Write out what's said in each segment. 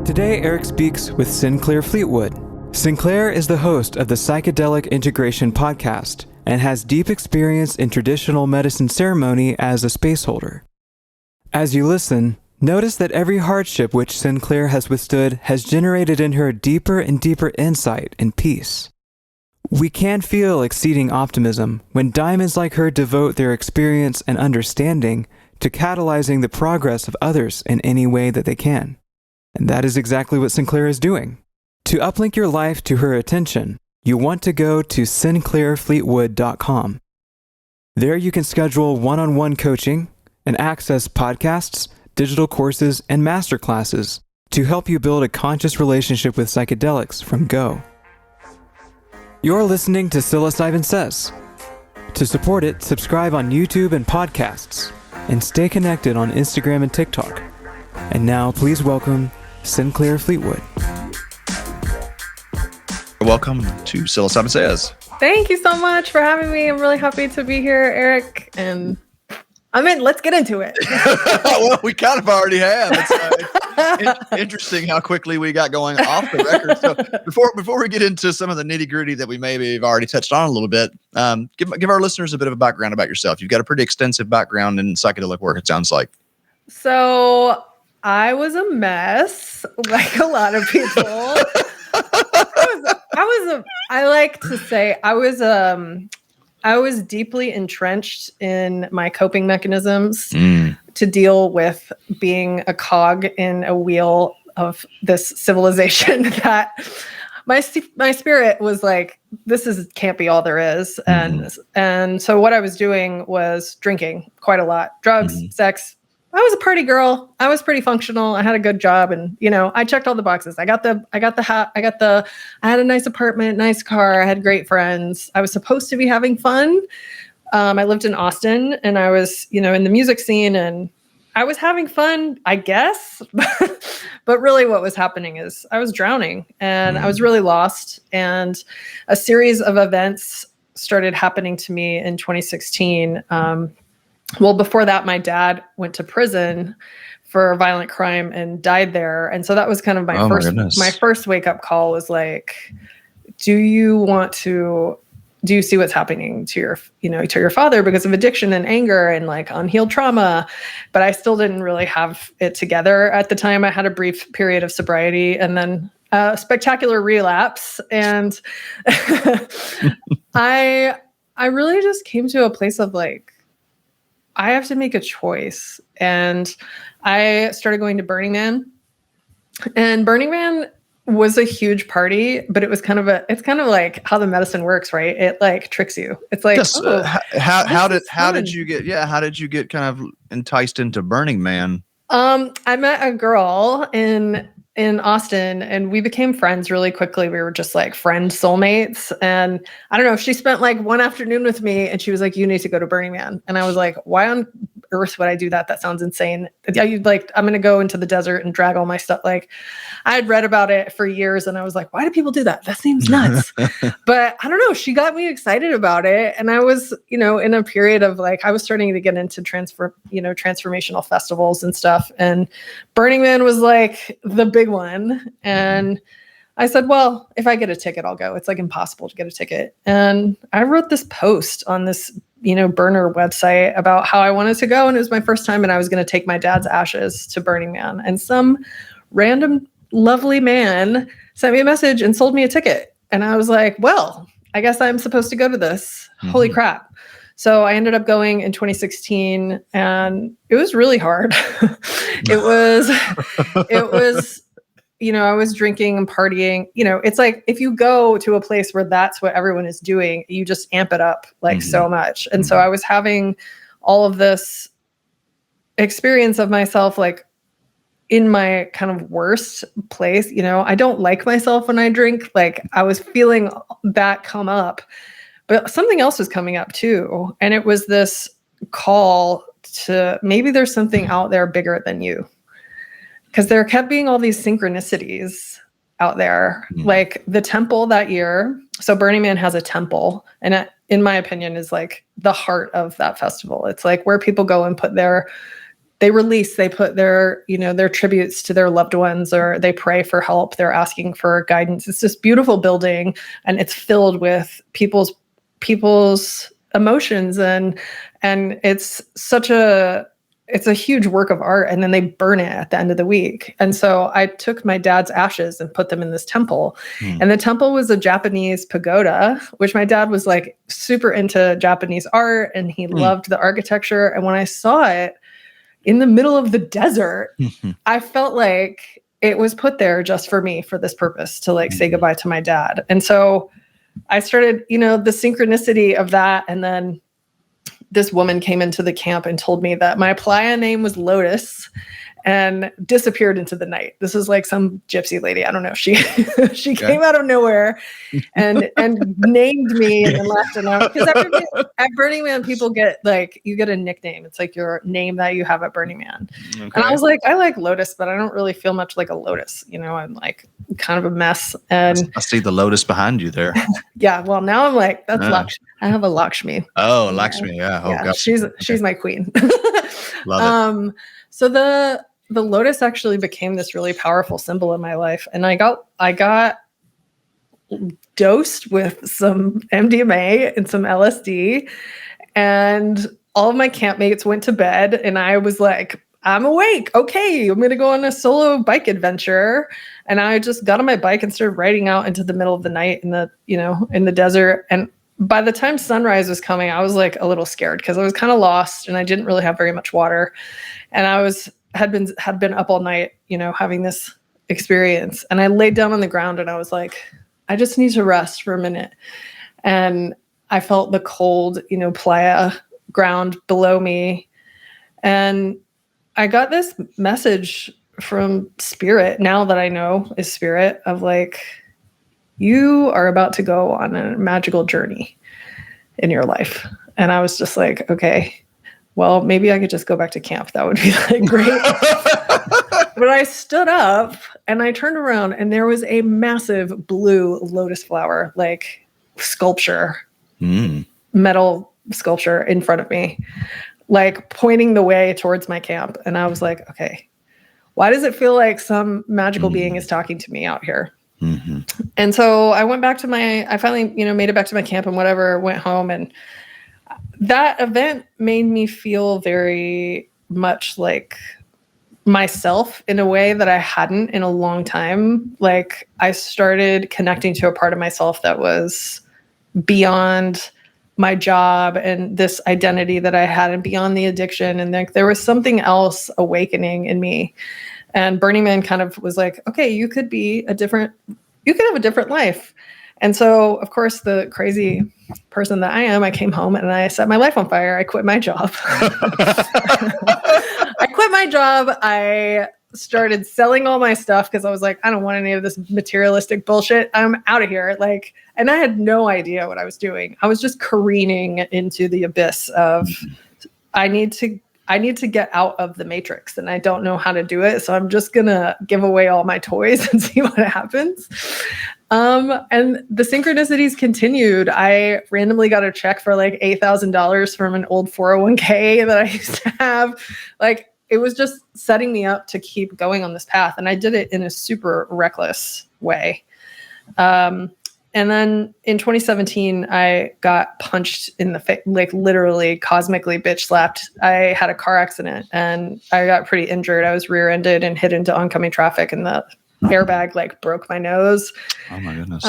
Today, Eric speaks with Sinclair Fleetwood. Sinclair is the host of the Psychedelic Integration Podcast and has deep experience in traditional medicine ceremony as a spaceholder. As you listen, notice that every hardship which Sinclair has withstood has generated in her deeper and deeper insight and peace. We can feel exceeding optimism when diamonds like her devote their experience and understanding to catalyzing the progress of others in any way that they can. And that is exactly what Sinclair is doing. To uplink your life to her attention, you want to go to sinclairfleetwood.com. There you can schedule one-on-one coaching and access podcasts, digital courses, and masterclasses to help you build a conscious relationship with psychedelics from go. You're listening to Psilocybin Says. To support it, subscribe on YouTube and podcasts, and stay connected on Instagram and TikTok. And now, please welcome Sinclair Fleetwood. Welcome to Psilocybin Says. Thank you so much for having me. I'm really happy to be here, Eric. And let's get into it. Well, we kind of already have. It's interesting how quickly we got going off the record. So before we get into some of the nitty gritty that we maybe have already touched on a little bit, give our listeners a bit of a background about yourself. You've got a pretty extensive background in psychedelic work, it sounds like. So I was a mess, like a lot of people. I like to say I was deeply entrenched in my coping mechanisms to deal with being a cog in a wheel of this civilization that my spirit was like, can't be all there is. And so what I was doing was drinking quite a lot, drugs, sex. I was a party girl. I was pretty functional. I had a good job, and I checked all the boxes. I got the hat. I had a nice apartment, nice car. I had great friends. I was supposed to be having fun. I lived in Austin, and I was, in the music scene, and I was having fun, I guess. But really, what was happening is I was drowning, and I was really lost. And a series of events started happening to me in 2016. Well, before that, my dad went to prison for a violent crime and died there. And so that was kind of my first wake up call was like, do you see what's happening to your father because of addiction and anger and like unhealed trauma? But I still didn't really have it together at the time. I had a brief period of sobriety and then a spectacular relapse. And I really just came to a place of like, I have to make a choice. And I started going to Burning Man. And Burning Man was a huge party, but it was it's kind of like how the medicine works, right? It like tricks you. It's like, how did you get kind of enticed into Burning Man? I met a girl in Austin and we became friends really quickly. We were just like friend soulmates. And I don't know, she spent like one afternoon with me and she was like, you need to go to Burning Man. And I was like, why on earth would I do that? That sounds insane. Yeah, I'm going to go into the desert and drag all my stuff. Like I had read about it for years and I was like, why do people do that? That seems nuts. But I don't know, she got me excited about it. And I was, in a period of like, I was starting to get into transformational festivals and stuff. And Burning Man was like the big one. And I said, well, if I get a ticket, I'll go. It's like impossible to get a ticket. And I wrote this post on this, burner website about how I wanted to go. And it was my first time and I was going to take my dad's ashes to Burning Man. And some random lovely man sent me a message and sold me a ticket. And I was like, well, I guess I'm supposed to go to this. Holy crap. So I ended up going in 2016 and it was really hard. It was, I was drinking and partying. It's like if you go to a place where that's what everyone is doing, you just amp it up like so much. And so I was having all of this experience of myself like in my kind of worst place. I don't like myself when I drink. Like I was feeling that come up. But something else was coming up too. And it was this call to maybe there's something out there bigger than you. Because there kept being all these synchronicities out there. Like the temple that year. So Burning Man has a temple. And it, in my opinion, is like the heart of that festival. It's like where people go and put their they put their, their tributes to their loved ones, or they pray for help. They're asking for guidance. It's this beautiful building, and it's filled with people's emotions, and it's a huge work of art. And then they burn it at the end of the week. And so I took my dad's ashes and put them in this temple. And the temple was a Japanese pagoda, which my dad was like super into Japanese art, and he loved the architecture. And when I saw it in the middle of the desert, I felt like it was put there just for me, for this purpose, to like say goodbye to my dad. And so I started, the synchronicity of that. And then this woman came into the camp and told me that my playa name was Lotus, and disappeared into the night. This is like some gypsy lady. I don't know. She came out of nowhere and named me and then left. And because at Burning Man, people get you get a nickname. It's like your name that you have at Burning Man. Okay. And I was like, I like Lotus, but I don't really feel much like a lotus. I'm like kind of a mess. And I see the lotus behind you there. Yeah. Well, now I'm like, that's Lakshmi. I have a Lakshmi. Oh, Lakshmi. Yeah. Oh, yeah. gosh. She's my queen. Love it. So the lotus actually became this really powerful symbol in my life. And I got dosed with some MDMA and some LSD, and all of my campmates went to bed, and I was like, I'm awake. Okay, I'm going to go on a solo bike adventure. And I just got on my bike and started riding out into the middle of the night in the desert. And by the time sunrise was coming, I was like a little scared because I was kind of lost, and I didn't really have very much water. And I had been up all night, having this experience. And I laid down on the ground, and I was like, I just need to rest for a minute. And I felt the cold, playa ground below me. And I got this message from spirit, now that I know is spirit, of like, you are about to go on a magical journey in your life. And I was just like, okay, well, maybe I could just go back to camp. That would be like great. But I stood up and I turned around, and there was a massive blue lotus flower, like sculpture, metal sculpture in front of me, like pointing the way towards my camp. And I was like, okay, why does it feel like some magical being is talking to me out here? And so I went back to I finally, made it back to my camp and whatever, went home. And that event made me feel very much like myself in a way that I hadn't in a long time. Like, I started connecting to a part of myself that was beyond my job and this identity that I had, and beyond the addiction. And there was something else awakening in me. And Burning Man kind of was like, okay, you could have a different life. And so, of course, the crazy person that I am, I came home and I set my life on fire. I quit my job. I started selling all my stuff because I was like, I don't want any of this materialistic bullshit. I'm out of here. And I had no idea what I was doing. I was just careening into the abyss of, I need to get out of the matrix, and I don't know how to do it. So I'm just going to give away all my toys and see what happens. And the synchronicities continued. I randomly got a check for like $8,000 from an old 401k that I used to have. Like, it was just setting me up to keep going on this path. And I did it in a super reckless way. And then in 2017, I got punched in the face, like literally cosmically bitch slapped. I had a car accident and I got pretty injured. I was rear-ended and hit into oncoming traffic, and the airbag like broke my nose. Oh my goodness.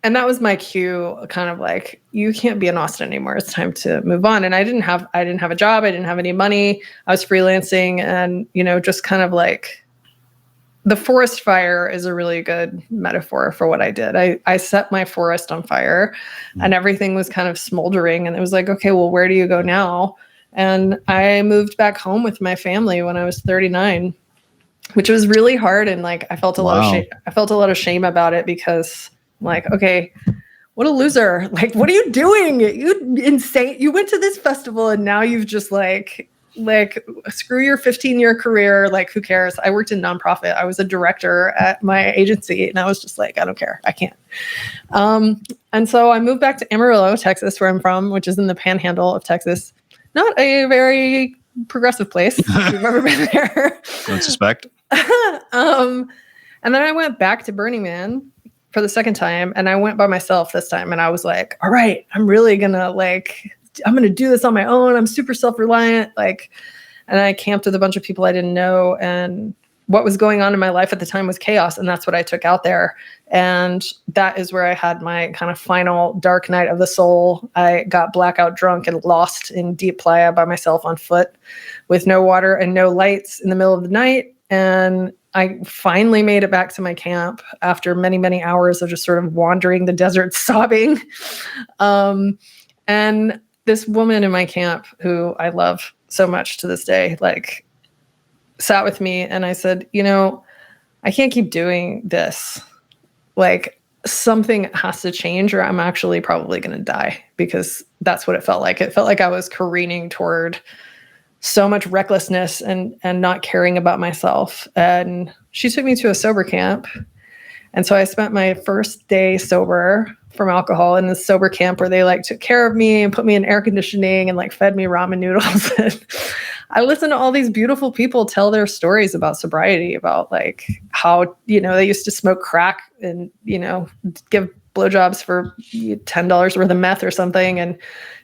And that was my cue, kind of like, you can't be in Austin anymore. It's time to move on. And I didn't have a job. I didn't have any money. I was freelancing, and, just kind of like, the forest fire is a really good metaphor for what I did. I set my forest on fire, and everything was kind of smoldering. And it was like, okay, well, where do you go now? And I moved back home with my family when I was 39, which was really hard. And like, I felt a lot of shame. I felt a lot of shame about it, because I'm like, okay, what a loser. Like, what are you doing? You insane. You went to this festival and now you've just like screw your 15-year career. Like, who cares? I worked in nonprofit. I was a director at my agency, and I was just like, I don't care. I can't. And so I moved back to Amarillo, Texas, where I'm from, which is in the panhandle of Texas. Not a very progressive place. If you've ever been there. Don't suspect. And then I went back to Burning Man for the second time, and I went by myself this time. And I was like, all right, I'm really gonna I'm gonna do this on my own. I'm super self-reliant. And I camped with a bunch of people I didn't know. And what was going on in my life at the time was chaos. And that's what I took out there. And that is where I had my kind of final dark night of the soul. I got blackout drunk and lost in deep playa by myself on foot with no water and no lights in the middle of the night. And I finally made it back to my camp after many, many hours of just sort of wandering the desert sobbing. And this woman in my camp who I love so much to this day, sat with me, and I said, I can't keep doing this. Something has to change, or I'm actually probably going to die, because that's what it felt like. It felt like I was careening toward so much recklessness and not caring about myself. And she took me to a sober camp. And so I spent my first day sober from alcohol in this sober camp where they took care of me and put me in air conditioning and fed me ramen noodles. And I listened to all these beautiful people tell their stories about sobriety, about how, they used to smoke crack and, give blowjobs for $10 worth of meth or something. And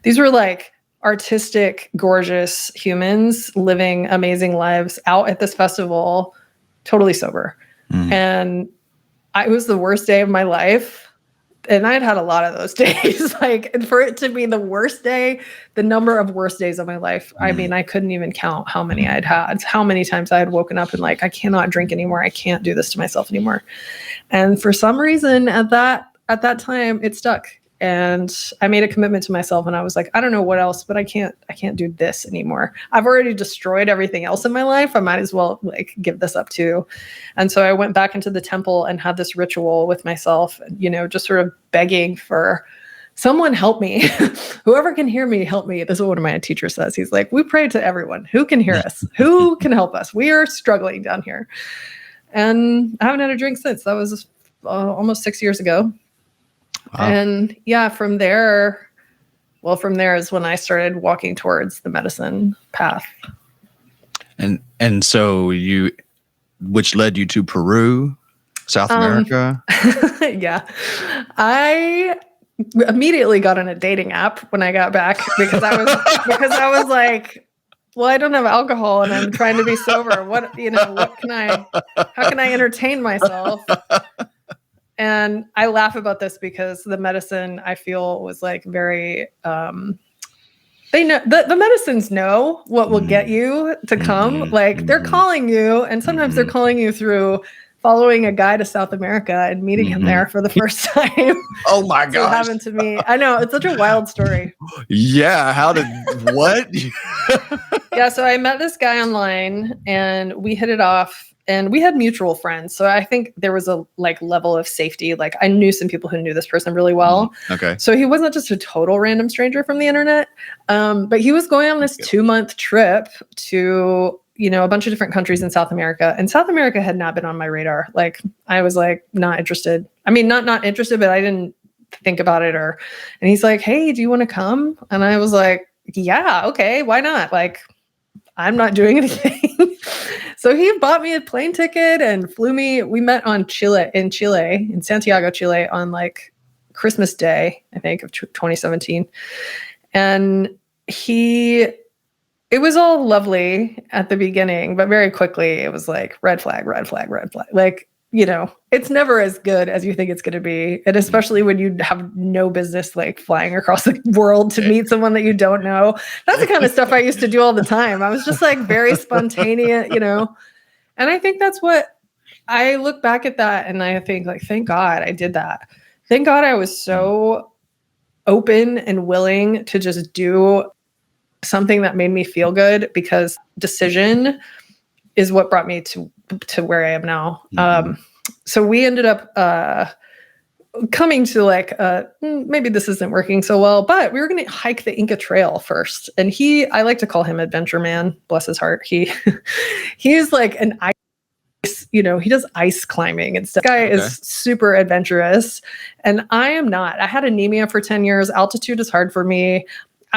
these were artistic, gorgeous humans living amazing lives out at this festival, totally sober. And it was the worst day of my life. And I'd had a lot of those days, and for it to be the worst day, the number of worst days of my life. I mean, I couldn't even count how many I'd had, how many times I had woken up and I cannot drink anymore. I can't do this to myself anymore. And for some reason at that time, it stuck. And I made a commitment to myself, and I was like, I don't know what else, but I can't do this anymore. I've already destroyed everything else in my life. I might as well give this up too. And so I went back into the temple and had this ritual with myself, just sort of begging for someone help me. Whoever can hear me, help me. This is what one of my teachers says. He's like, we pray to everyone who can hear us, who can help us. We are struggling down here. And I haven't had a drink since. That was almost 6 years ago. Wow. And from there is when I started walking towards the medicine path. And so which led you to Peru, South America? Yeah. I immediately got on a dating app when I got back because I was like, well, I don't have alcohol and I'm trying to be sober. How can I entertain myself? And I laugh about this because the medicine, I feel, was very, they know, the medicines know what will get you to come. They're calling you, and sometimes they're calling you through following a guy to South America and meeting him there for the first time. Oh my gosh. What happened to me. I know, it's such a wild story. Yeah. What? Yeah. So I met this guy online and we hit it off. And we had mutual friends. So I think there was a level of safety. I knew some people who knew this person really well. Okay. So he wasn't just a total random stranger from the internet. But he was going on this 2-month trip to, a bunch of different countries in South America. And South America had not been on my radar. I was not interested. I mean, not interested, but I didn't think about it and he's like, hey, do you want to come? And I was like, yeah, okay, why not? I'm not doing anything. So he bought me a plane ticket and flew me. We met in Santiago, Chile on Christmas Day, I think, of 2017. And it was all lovely at the beginning, but very quickly it was red flag, red flag, red flag. It's never as good as you think it's going to be. And especially when you have no business flying across the world to meet someone that you don't know. That's the kind of stuff I used to do all the time. I was just very spontaneous, And I think that's what I look back at that and I think thank God I did that. Thank God I was so open and willing to just do something that made me feel good, because decision is what brought me to where I am now. So we ended up coming to maybe this isn't working so well, but we were going to hike the Inca Trail first. And I like to call him Adventure Man, bless his heart. He's an ice, he does ice climbing and stuff. This guy is super adventurous and I am not. I had anemia for 10 years. Altitude is hard for me.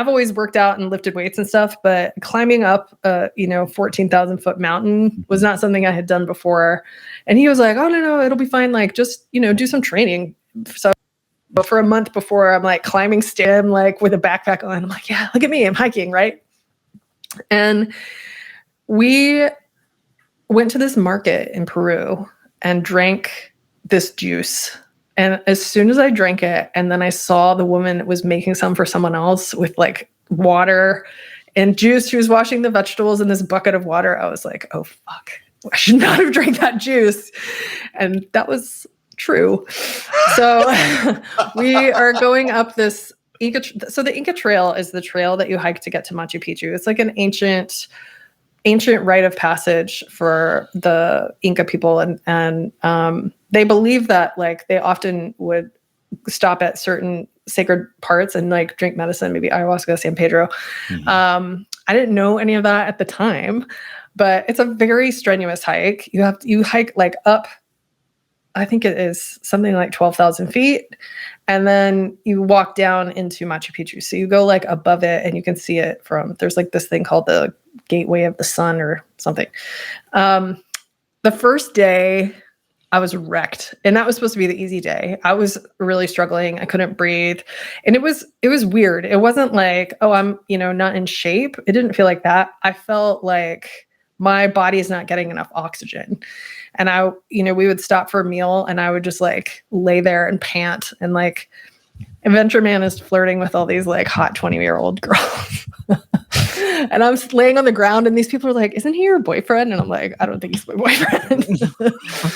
I've always worked out and lifted weights and stuff, but climbing up a 14,000 foot mountain was not something I had done before. And he was like, oh no, it'll be fine. Like just, do some training. So for a month before, I'm like climbing stem, like with a backpack on. I'm like, yeah, look at me, I'm hiking, right? And we went to this market in Peru and drank this juice. And as soon as I drank it, and then I saw the woman was making some for someone else with like water and juice. She was washing the vegetables in this bucket of water. I was like, oh, fuck. I should not have drank that juice. And that was true. So we are going up this Inca. So the Inca Trail is the trail that you hike to get to Machu Picchu. It's like an ancient rite of passage for the Inca people. And they believe that like they often would stop at certain sacred parts and like drink medicine, maybe ayahuasca, San Pedro. I didn't know any of that at the time, but it's a very strenuous hike. You hike like up, I think it is something like 12,000 feet. And then you walk down into Machu Picchu. So you go like above it and you can see it there's like this thing called the Gateway of the Sun or something. The first day I was wrecked, and that was supposed to be the easy day. I was really struggling. I couldn't breathe. And it was weird. It wasn't like, oh, I'm, not in shape. It didn't feel like that. I felt like my body is not getting enough oxygen. And we would stop for a meal and I would just like lay there and pant. And like Adventure Man is flirting with all these like hot 20-year-old girls. And I'm laying on the ground and these people are like, isn't he your boyfriend? And I'm like, I don't think he's my boyfriend.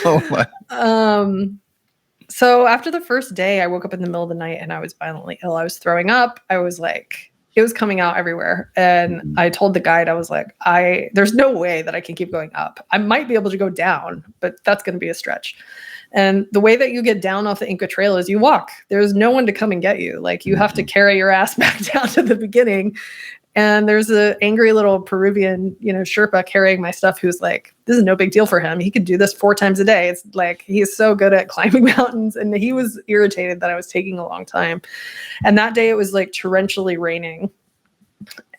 Oh my. So after the first day, I woke up in the middle of the night and I was violently ill. I was throwing up. I was like, it was coming out everywhere. And I told the guide, I was like, there's no way that I can keep going up. I might be able to go down, but that's going to be a stretch. And the way that you get down off the Inca Trail is you walk. There's no one to come and get you. Like you have to carry your ass back down to the beginning. And there's an angry little Peruvian, Sherpa carrying my stuff who's like, this is no big deal for him. He could do this 4 times a day. It's like, he's so good at climbing mountains. And he was irritated that I was taking a long time. And that day it was like torrentially raining.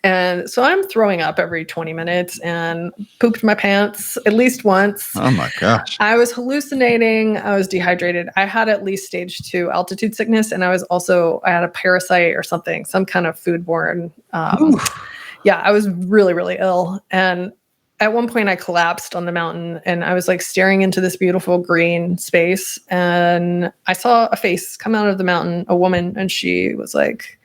And so I'm throwing up every 20 minutes and pooped my pants at least once. Oh my gosh. I was hallucinating. I was dehydrated. I had at least stage 2 altitude sickness. And I had a parasite or something, some kind of foodborne. I was really, really ill. And at one point I collapsed on the mountain and I was like staring into this beautiful green space. And I saw a face come out of the mountain, a woman, and she was like,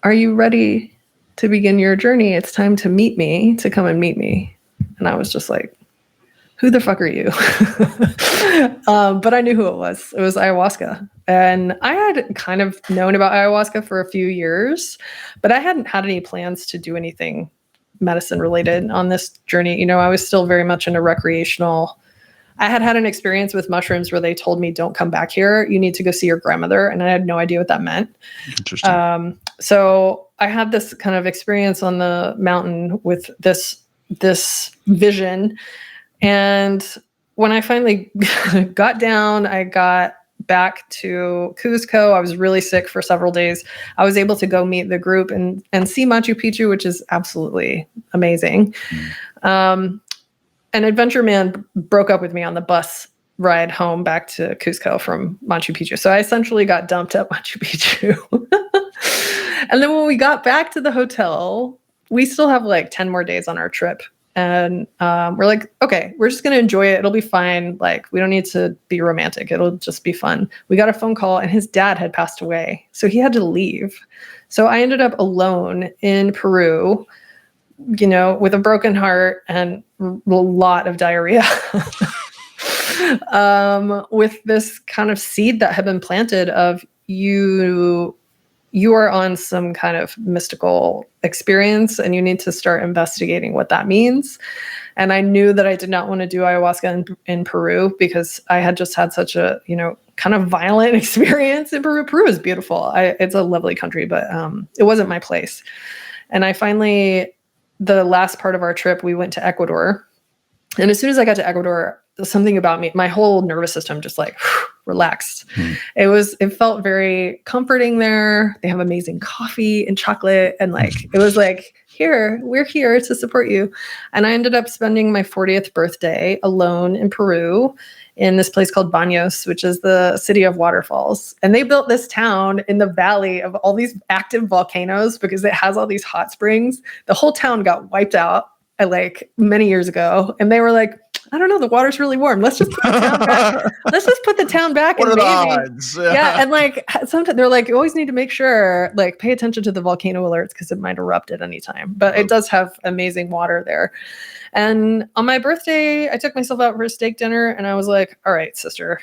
are you ready to begin your journey? It's time to come and meet me. And I was just like, who the fuck are you? But I knew who it was. It was ayahuasca. And I had kind of known about ayahuasca for a few years, but I hadn't had any plans to do anything medicine related on this journey. I was still very much in a recreational. I had an experience with mushrooms where they told me, don't come back here. You need to go see your grandmother. And I had no idea what that meant. Interesting. So I had this kind of experience on the mountain with this vision. And when I finally got down, I got back to Cuzco. I was really sick for several days. I was able to go meet the group and see Machu Picchu, which is absolutely amazing. And Adventure Man broke up with me on the bus ride home back to Cuzco from Machu Picchu. So I essentially got dumped at Machu Picchu. And then when we got back to the hotel, we still have like 10 more days on our trip. And we're like, okay, we're just going to enjoy it. It'll be fine. Like, we don't need to be romantic. It'll just be fun. We got a phone call and his dad had passed away. So he had to leave. So I ended up alone in Peru, with a broken heart and a lot of diarrhea. With this kind of seed that had been planted of you are on some kind of mystical experience and you need to start investigating what that means. And I knew that I did not want to do ayahuasca in Peru because I had just had such a, kind of violent experience in Peru. Peru is beautiful. It's a lovely country, but it wasn't my place. And I finally, the last part of our trip, we went to Ecuador. And as soon as I got to Ecuador, something about me, my whole nervous system just like relaxed. It felt very comforting there. They have amazing coffee and chocolate. And like, it was like, we're here to support you. And I ended up spending my 40th birthday alone in Peru in this place called Baños, which is the city of waterfalls. And they built this town in the valley of all these active volcanoes because it has all these hot springs. The whole town got wiped out like many years ago. And they were like, I don't know, the water's really warm. Let's just put the town back. Let's just put the town back. What and are maybe, the odds? yeah. And like sometimes they're like, you always need to make sure, like pay attention to the volcano alerts because it might erupt at any time. But it does have amazing water there. And on my birthday, I took myself out for a steak dinner and I was like, all right, sister,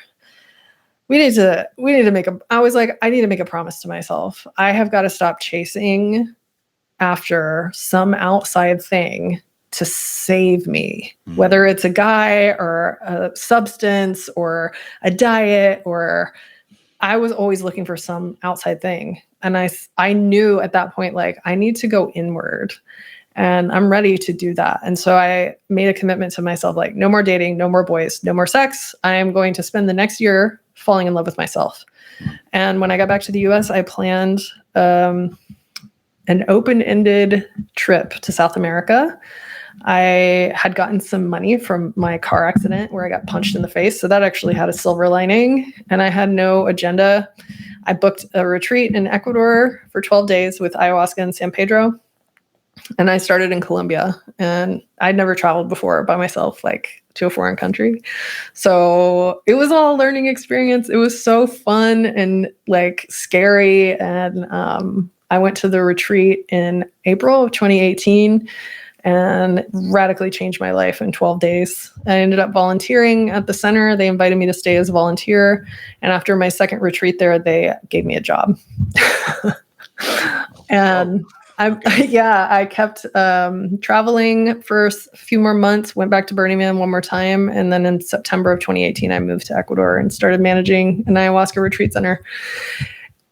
I need to make a promise to myself. I have got to stop chasing after some outside thing to save me, whether it's a guy or a substance or a diet, or I was always looking for some outside thing. And I knew at that point, like, I need to go inward and I'm ready to do that. And so I made a commitment to myself, like, no more dating, no more boys, no more sex. I am going to spend the next year falling in love with myself. And when I got back to the US, I planned an open-ended trip to South America. I had gotten some money from my car accident where I got punched in the face. So that actually had a silver lining, and I had no agenda. I booked a retreat in Ecuador for 12 days with ayahuasca and San Pedro. And I started in Colombia, and I'd never traveled before by myself, like to a foreign country. So it was all a learning experience. It was so fun and like scary. And I went to the retreat in April of 2018 and radically changed my life in 12 days. I ended up volunteering at the center. They invited me to stay as a volunteer. And after my second retreat there, they gave me a job. And I kept traveling for a few more months, went back to Burning Man one more time. And then in September of 2018, I moved to Ecuador and started managing an ayahuasca retreat center.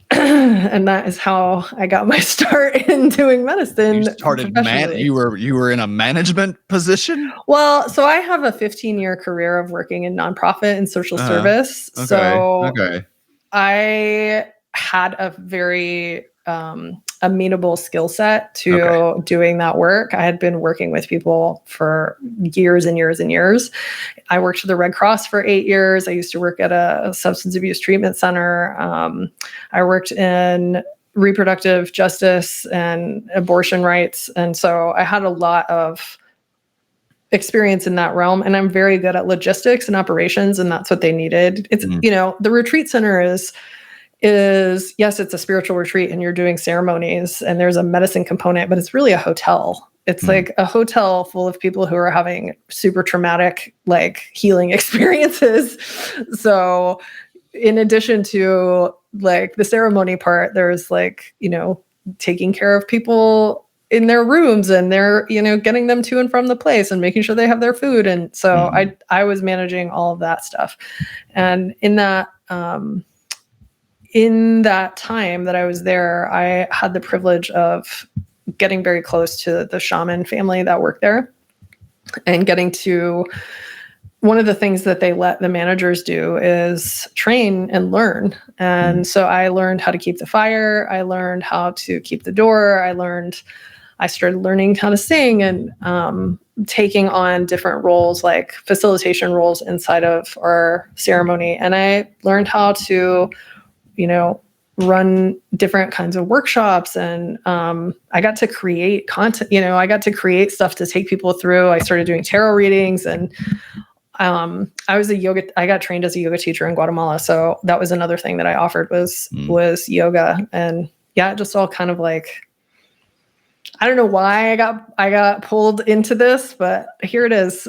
And that is how I got my start in doing medicine. You were in a management position? Well, so I have a 15-year career of working in nonprofit and social service. Okay. So I had a very amenable skill set to doing that work. I had been working with people for years and years and years. I worked for the Red Cross for 8 years. I used to work at a substance abuse treatment center. I worked in reproductive justice and abortion rights. And so I had a lot of experience in that realm, and I'm very good at logistics and operations, and that's what they needed. It's, the retreat center is yes, it's a spiritual retreat and you're doing ceremonies and there's a medicine component, but it's really a hotel. It's like a hotel full of people who are having super traumatic, like, healing experiences. So in addition to like the ceremony part, there's like, taking care of people in their rooms and they're, getting them to and from the place and making sure they have their food. And so I was managing all of that stuff. And in that time that I was there, I had the privilege of getting very close to the shaman family that worked there and getting to one of the things that they let the managers do is train and learn. And so I learned how to keep the fire. I learned how to keep the door. I started learning how to sing and taking on different roles, like facilitation roles inside of our ceremony. And I learned how to run different kinds of workshops, and I got to create content. I got to create stuff to take people through. I started doing tarot readings, and I got trained as a yoga teacher in Guatemala. So that was another thing that I offered was yoga. And yeah, it just all kind of like, I don't know why I got pulled into this, but here it is.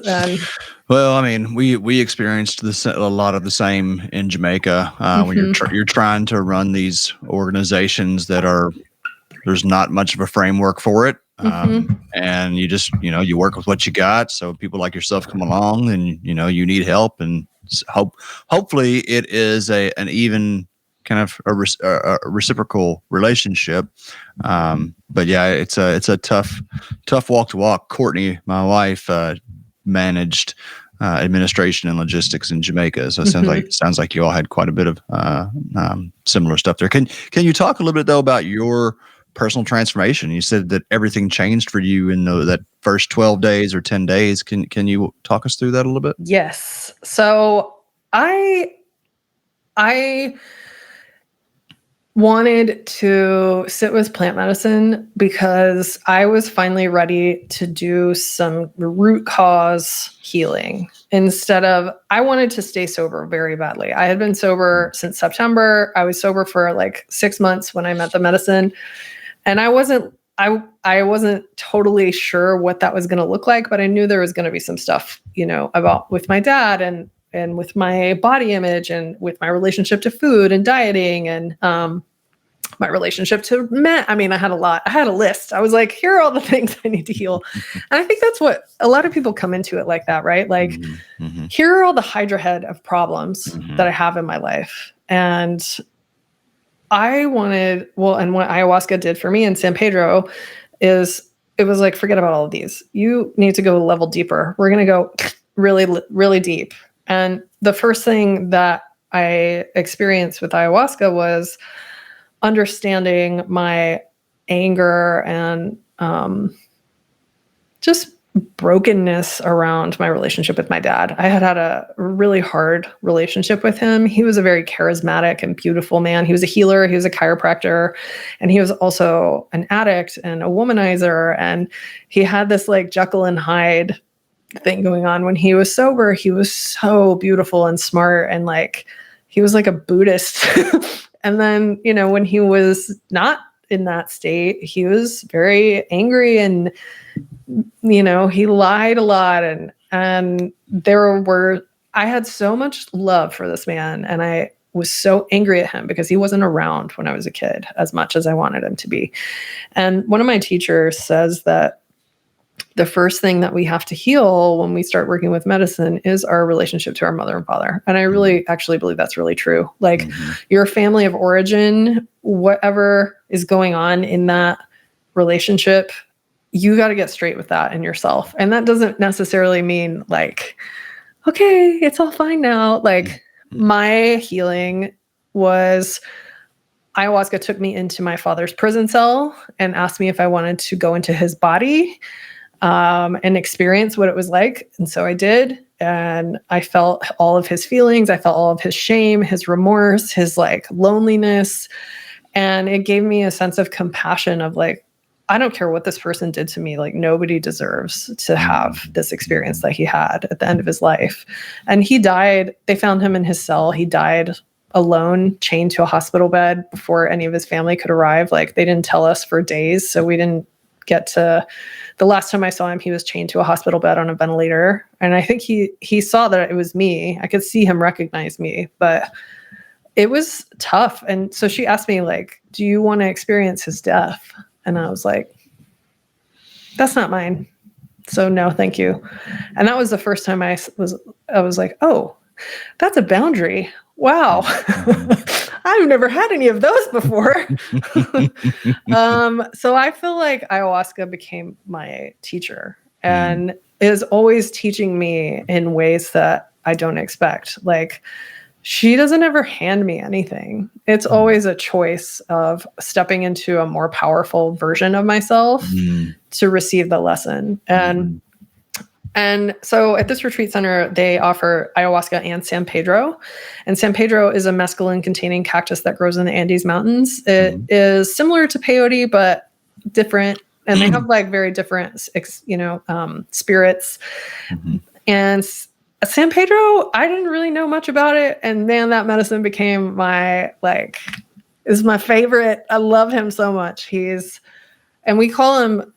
Well, I mean, we experienced a lot of the same in Jamaica. When you're trying to run these organizations there's not much of a framework for it, and you just you work with what you got. So people like yourself come along, and you need help, and hopefully it is an even kind of a reciprocal relationship. But yeah, it's a tough walk to walk. Courtney, my wife, managed administration and logistics in Jamaica. So it sounds like you all had quite a bit of similar stuff there. Can you talk a little bit though about your personal transformation? You said that everything changed for you in that first 12 days or 10 days. Can you talk us through that a little bit? Yes. So I wanted to sit with plant medicine because I was finally ready to do some root cause healing instead of, I wanted to stay sober very badly. I had been sober since September. I was sober for like 6 months when I met the medicine. And I wasn't totally sure what that was going to look like, but I knew there was going to be some stuff, about with my dad and with my body image and with my relationship to food and dieting and, my relationship to men. I mean, I had a list. I was like, here are all the things I need to heal. And I think that's what a lot of people come into it like that, right? Like, here are all the hydra head of problems that I have in my life. And I wanted, and what ayahuasca did for me in San Pedro is it was like, forget about all of these. You need to go a level deeper. We're going to go really, really deep. And the first thing that I experienced with ayahuasca was understanding my anger and just brokenness around my relationship with my dad. I had a really hard relationship with him. He was a very charismatic and beautiful man. He was a healer. He was a chiropractor. And he was also an addict and a womanizer. And he had this like Jekyll and Hyde thing going on. When he was sober, he was so beautiful and smart. And like, he was like a Buddhist. And then, when he was not in that state, he was very angry and, he lied a lot. And I had so much love for this man. And I was so angry at him because he wasn't around when I was a kid as much as I wanted him to be. And one of my teachers says that the first thing that we have to heal when we start working with medicine is our relationship to our mother and father. And I really actually believe that's really true. Like your family of origin, whatever is going on in that relationship, you got to get straight with that in yourself. And that doesn't necessarily mean like, okay, it's all fine now. Like my healing was ayahuasca took me into my father's prison cell and asked me if I wanted to go into his body and experience what it was like. And so I did. And I felt all of his feelings. I felt all of his shame, his remorse, his like loneliness. And it gave me a sense of compassion of like, I don't care what this person did to me. Like nobody deserves to have this experience that he had at the end of his life. And he died. They found him in his cell. He died alone, chained to a hospital bed before any of his family could arrive. Like they didn't tell us for days. So we didn't get to, the last time I saw him, he was chained to a hospital bed on a ventilator. And I think he saw that it was me. I could see him recognize me, but it was tough. And so she asked me like, do you want to experience his death? And I was like, that's not mine. So no, thank you. And that was the first time I was like, oh, that's a boundary. Wow. I've never had any of those before. So I feel like ayahuasca became my teacher and is always teaching me in ways that I don't expect. Like she doesn't ever hand me anything. It's always a choice of stepping into a more powerful version of myself to receive the lesson. And so at this retreat center, they offer ayahuasca and San Pedro. And San Pedro is a mescaline-containing cactus that grows in the Andes Mountains. It is similar to peyote, but different. And they have like very different, spirits. And San Pedro, I didn't really know much about it. And then that medicine became is my favorite. I love him so much. And we call him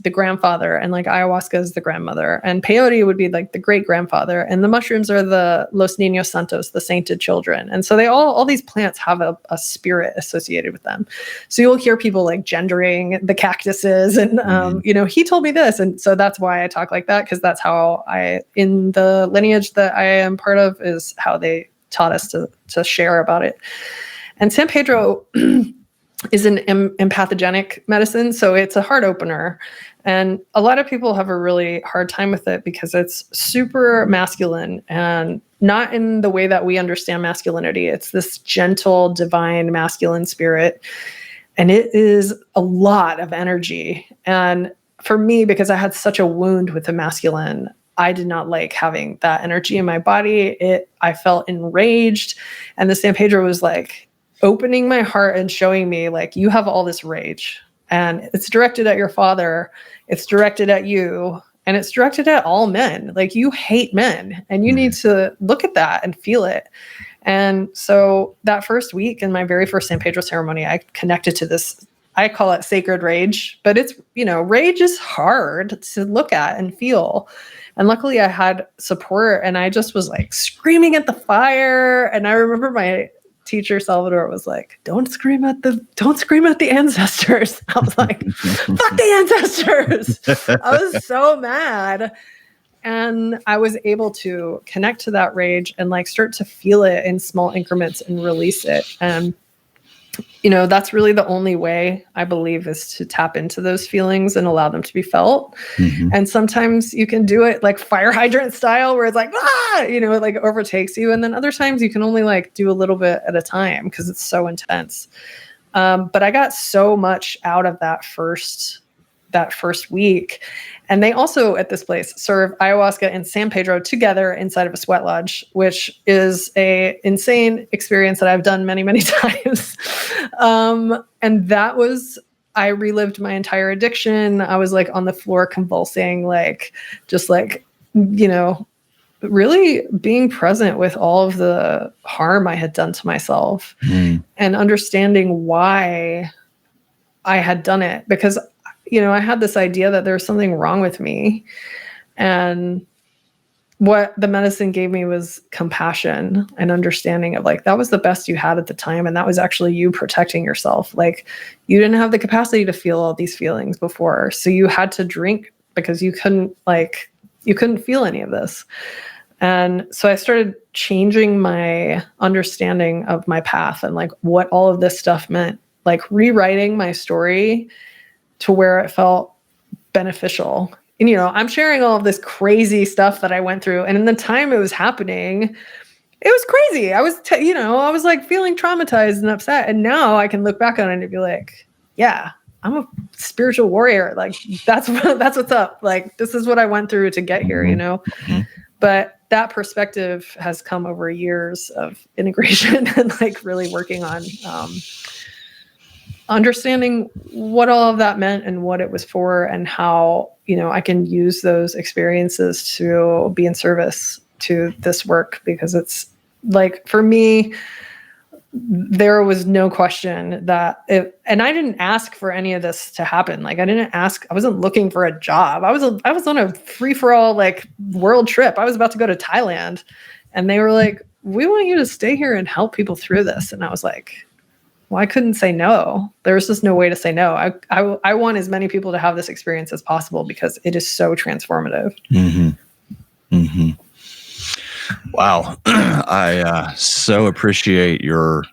the grandfather, and like ayahuasca is the grandmother, and peyote would be like the great grandfather, and the mushrooms are the Los Niños Santos, the sainted children. And so they all these plants have a spirit associated with them. So you'll hear people like gendering the cactuses, and he told me this, and so that's why I talk like that, because that's how in the lineage that I am part of is how they taught us to share about it. And San Pedro is an empathogenic medicine. So it's a heart opener. And a lot of people have a really hard time with it because it's super masculine and not in the way that we understand masculinity. It's this gentle, divine, masculine spirit. And it is a lot of energy. And for me, because I had such a wound with the masculine, I did not like having that energy in my body. I felt enraged. And the San Pedro was like opening my heart and showing me like, you have all this rage and it's directed at your father. It's directed at you. And it's directed at all men. Like, you hate men and you need to look at that and feel it. And so that first week in my very first San Pedro ceremony, I connected to this, I call it sacred rage, but it's, rage is hard to look at and feel. And luckily I had support and I just was like screaming at the fire. And I remember my teacher, Salvador, was like, don't scream at the ancestors. I was like, fuck the ancestors. I was so mad. And I was able to connect to that rage and like start to feel it in small increments and release it. And, that's really the only way, I believe, is to tap into those feelings and allow them to be felt. Mm-hmm. And sometimes you can do it like fire hydrant style where it's like, it like overtakes you. And then other times you can only like do a little bit at a time because it's so intense. But I got so much out of that first week. And they also at this place serve ayahuasca and San Pedro together inside of a sweat lodge, which is a insane experience that I've done many, many times. And that was, I relived my entire addiction. I was like on the floor convulsing, like, just like, really being present with all of the harm I had done to myself and understanding why I had done it. Because I had this idea that there was something wrong with me. And what the medicine gave me was compassion and understanding of like, that was the best you had at the time. And that was actually you protecting yourself. Like, you didn't have the capacity to feel all these feelings before. So you had to drink because you couldn't feel any of this. And so I started changing my understanding of my path and like what all of this stuff meant, like rewriting my story to where it felt beneficial. And, I'm sharing all of this crazy stuff that I went through. And in the time it was happening, it was crazy. I was, I was like feeling traumatized and upset. And now I can look back on it and be like, yeah, I'm a spiritual warrior. Like, that's what's up. Like, this is what I went through to get here, Mm-hmm. But that perspective has come over years of integration and like really working on, understanding what all of that meant and what it was for and how, I can use those experiences to be in service to this work, because it's like, for me, there was no question that and I didn't ask for any of this to happen. Like, I wasn't looking for a job. I was on a free for all, like, world trip. I was about to go to Thailand and they were like, we want you to stay here and help people through this. And I was like, well, I couldn't say no. There was just no way to say no. I want as many people to have this experience as possible because it is so transformative. Mm-hmm. Mm-hmm. Wow. I so appreciate your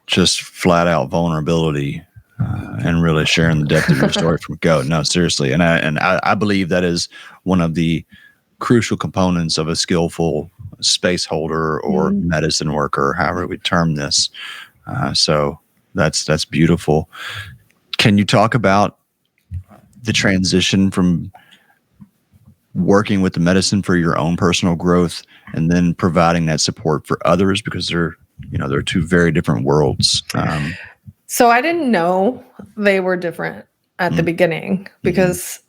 just flat out vulnerability and really sharing the depth of your story from go. No, seriously. And I believe that is one of the crucial components of a skillful space holder or medicine worker, however we term this. So that's beautiful. Can you talk about the transition from working with the medicine for your own personal growth and then providing that support for others, because they're two very different worlds? So I didn't know they were different at the beginning because,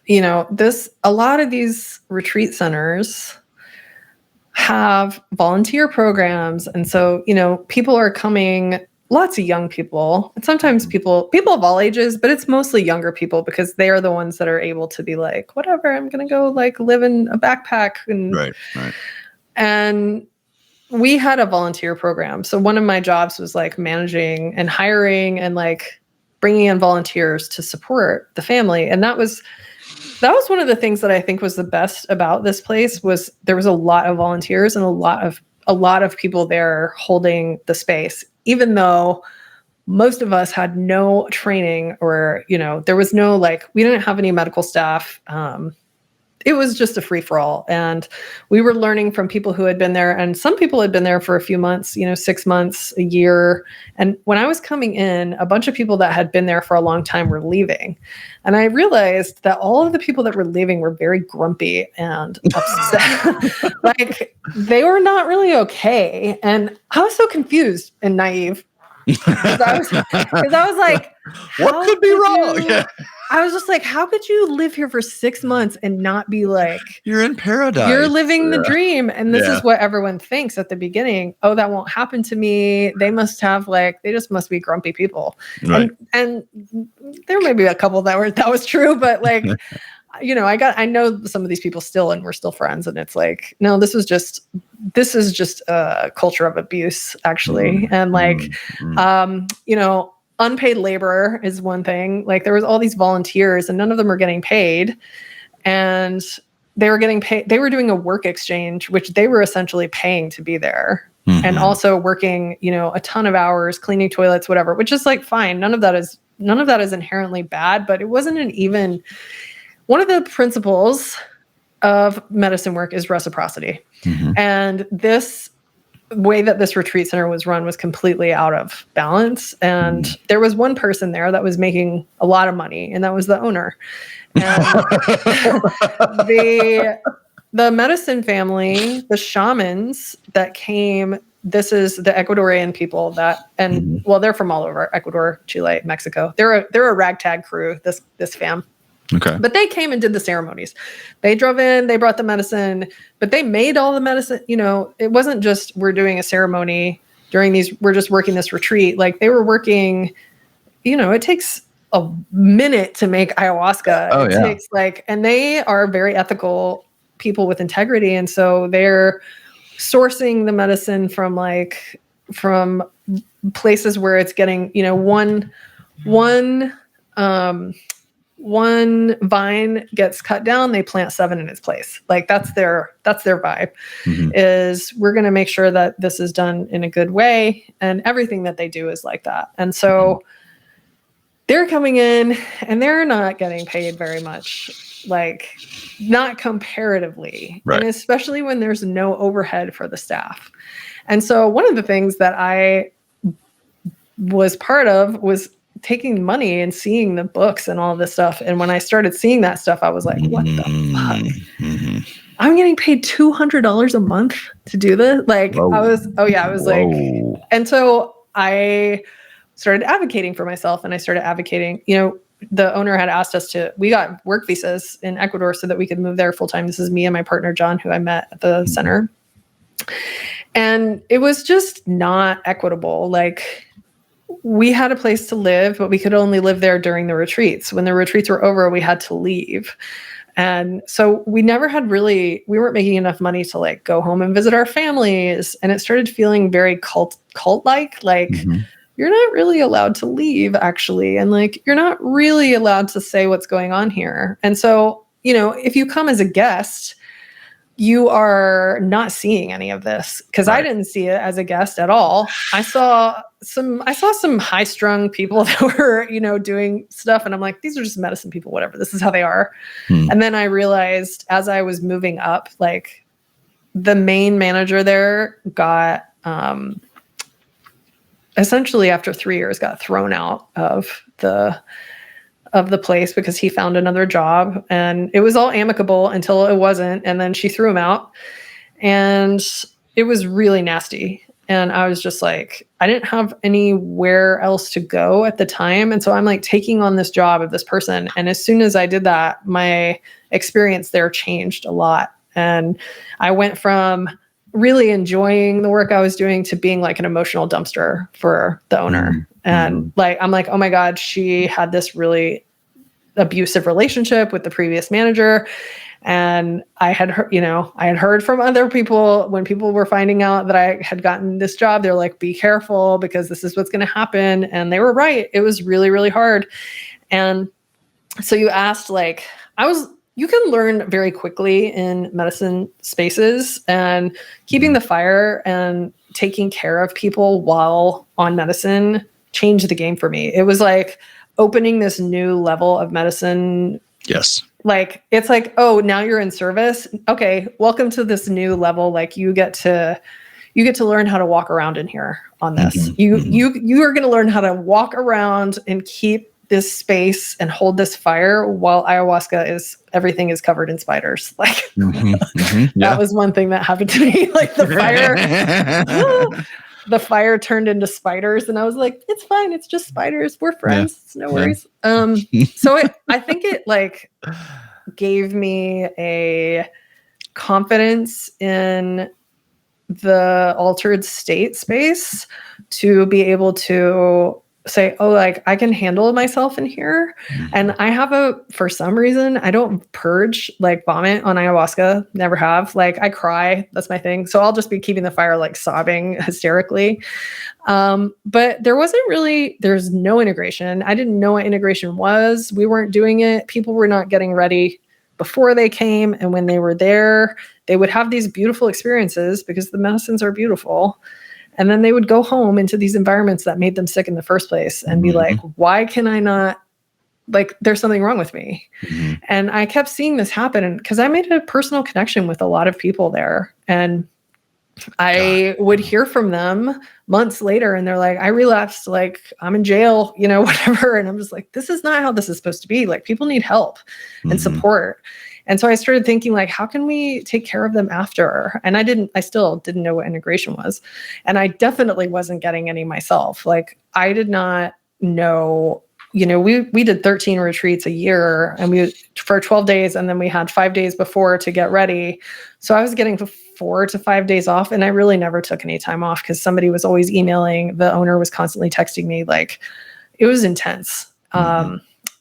a lot of these retreat centers have volunteer programs. And so, people are coming, lots of young people, and sometimes people of all ages, but it's mostly younger people because they are the ones that are able to be like, whatever, I'm going to go like live in a backpack. And, right. And we had a volunteer program. So one of my jobs was like managing and hiring and like bringing in volunteers to support the family. And that was one of the things that I think was the best about this place was there was a lot of volunteers and a lot of people there holding the space, even though most of us had no training or, there was no, we didn't have any medical staff. It was just a free for all. And we were learning from people who had been there, and some people had been there for a few months, 6 months, a year. And when I was coming in, a bunch of people that had been there for a long time were leaving. And I realized that all of the people that were leaving were very grumpy and upset. They were not really okay. And I was so confused and naive. Because I was like, what could be wrong? I was just like, how could you live here for 6 months and not be like, you're in paradise, you're living the dream? And this is what everyone thinks at the beginning. Oh, that won't happen to me. They must have they just must be grumpy people. Right. And there may be a couple that was true, but I know some of these people still, and we're still friends. And it's like, no, this is just a culture of abuse, actually. And unpaid labor is one thing. There was all these volunteers and none of them were getting paid, and they were getting paid. They were doing a work exchange, which they were essentially paying to be there. And also working, a ton of hours, cleaning toilets, whatever, which is fine. None of that is inherently bad, but it wasn't one of the principles of medicine work is reciprocity. And this way that this retreat center was run was completely out of balance. And there was one person there that was making a lot of money, and that was the owner. And the medicine family, the shamans that came, this is the Ecuadorian people they're from all over Ecuador, Chile, Mexico. They're a ragtag crew, this fam. Okay. But they came and did the ceremonies. They drove in, they brought the medicine, but they made all the medicine. It wasn't just we're doing a ceremony we're just working this retreat. They were working, it takes a minute to make ayahuasca. Oh, yeah. It takes and they are very ethical people with integrity. And so they're sourcing the medicine from places where it's getting, one vine gets cut down, they plant 7 in its place. That's their vibe. Is we're going to make sure that this is done in a good way, and everything that they do is like that. And so they're coming in and they're not getting paid very much, not comparatively, right. And especially when there's no overhead for the staff. And so one of the things that I was part of was taking money and seeing the books and all this stuff. And when I started seeing that stuff, I was like, what the fuck? I'm getting paid $200 a month to do this. Whoa. And so I started advocating for myself, and I started advocating, the owner had asked us we got work visas in Ecuador so that we could move there full time. This is me and my partner, John, who I met at the center. And it was just not equitable. We had a place to live, but we could only live there during the retreats. When the retreats were over, we had to leave. And so we weren't making enough money to go home and visit our families. And it started feeling very cult-like, you're not really allowed to leave, actually. And you're not really allowed to say what's going on here. And so, if you come as a guest, you are not seeing any of this, because I didn't see it as a guest at all. I saw some high-strung people that were, doing stuff, and I'm like, these are just medicine people, whatever. This is how they are. And then I realized as I was moving up, the main manager there got essentially after 3 years got thrown out of the place because he found another job, and it was all amicable until it wasn't. And then she threw him out, and it was really nasty. And I was just I didn't have anywhere else to go at the time. And so I'm taking on this job of this person. And as soon as I did that, my experience there changed a lot. And I went from really enjoying the work I was doing to being an emotional dumpster for the owner. And I'm like, oh my God, she had this really abusive relationship with the previous manager. And I had heard from other people when people were finding out that I had gotten this job, they're like, be careful because this is what's going to happen. And they were right. It was really, really hard. And so you asked, you can learn very quickly in medicine spaces, and keeping the fire and taking care of people while on medicine changed the game for me. It was like opening this new level of medicine. Yes. Like, it's like, oh, now you're in service. Okay, welcome to this new level. Like, you get to learn how to walk around in here on this. You are going to learn how to walk around and keep this space and hold this fire while ayahuasca everything is covered in spiders. Like that was one thing that happened to me. Like the fire turned into spiders, and I was like, it's fine. It's just spiders. We're friends. It's no worries. So I think it like gave me a confidence in the altered state space to be able to say, oh, like I can handle myself in here. And I have for some reason, I don't purge, like vomit on ayahuasca. Never have. Like I cry. That's my thing. So I'll just be keeping the fire, like sobbing hysterically. But there's no integration. I didn't know what integration was. We weren't doing it. People were not getting ready before they came. And when they were there, they would have these beautiful experiences because the medicines are beautiful. And then they would go home into these environments that made them sick in the first place and be like, why can I not, like, there's something wrong with me. And I kept seeing this happen because I made a personal connection with a lot of people there. And I would hear from them months later and they're like, I relapsed, like I'm in jail, whatever. And I'm just like, this is not how this is supposed to be. Like people need help and support. And so I started thinking like, how can we take care of them after? And I still didn't know what integration was. And I definitely wasn't getting any myself. Like I did not know, we did 13 retreats a year and for 12 days. And then we had 5 days before to get ready. So I was getting 4 to 5 days off. And I really never took any time off because somebody was always emailing. The owner was constantly texting me. Like it was intense.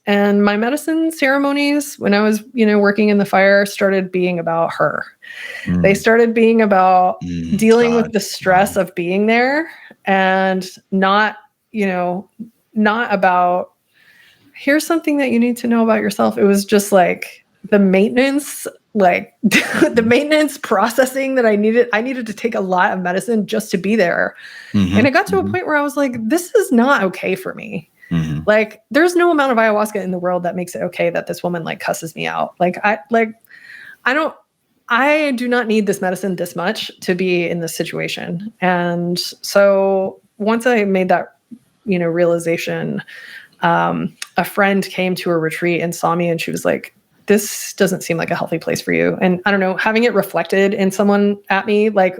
And my medicine ceremonies, when I was, working in the fire, started being about her. They started being about dealing with the stress of being there and not about, here's something that you need to know about yourself. It was just like the maintenance, like the maintenance processing that I needed to take a lot of medicine just to be there. And it got to a point where I was like, this is not okay for me. Like there's no amount of ayahuasca in the world that makes it okay that this woman like cusses me out. I do not need this medicine this much to be in this situation. And so once I made that, realization, a friend came to a retreat and saw me and she was like, this doesn't seem like a healthy place for you. And I don't know, having it reflected in someone at me, like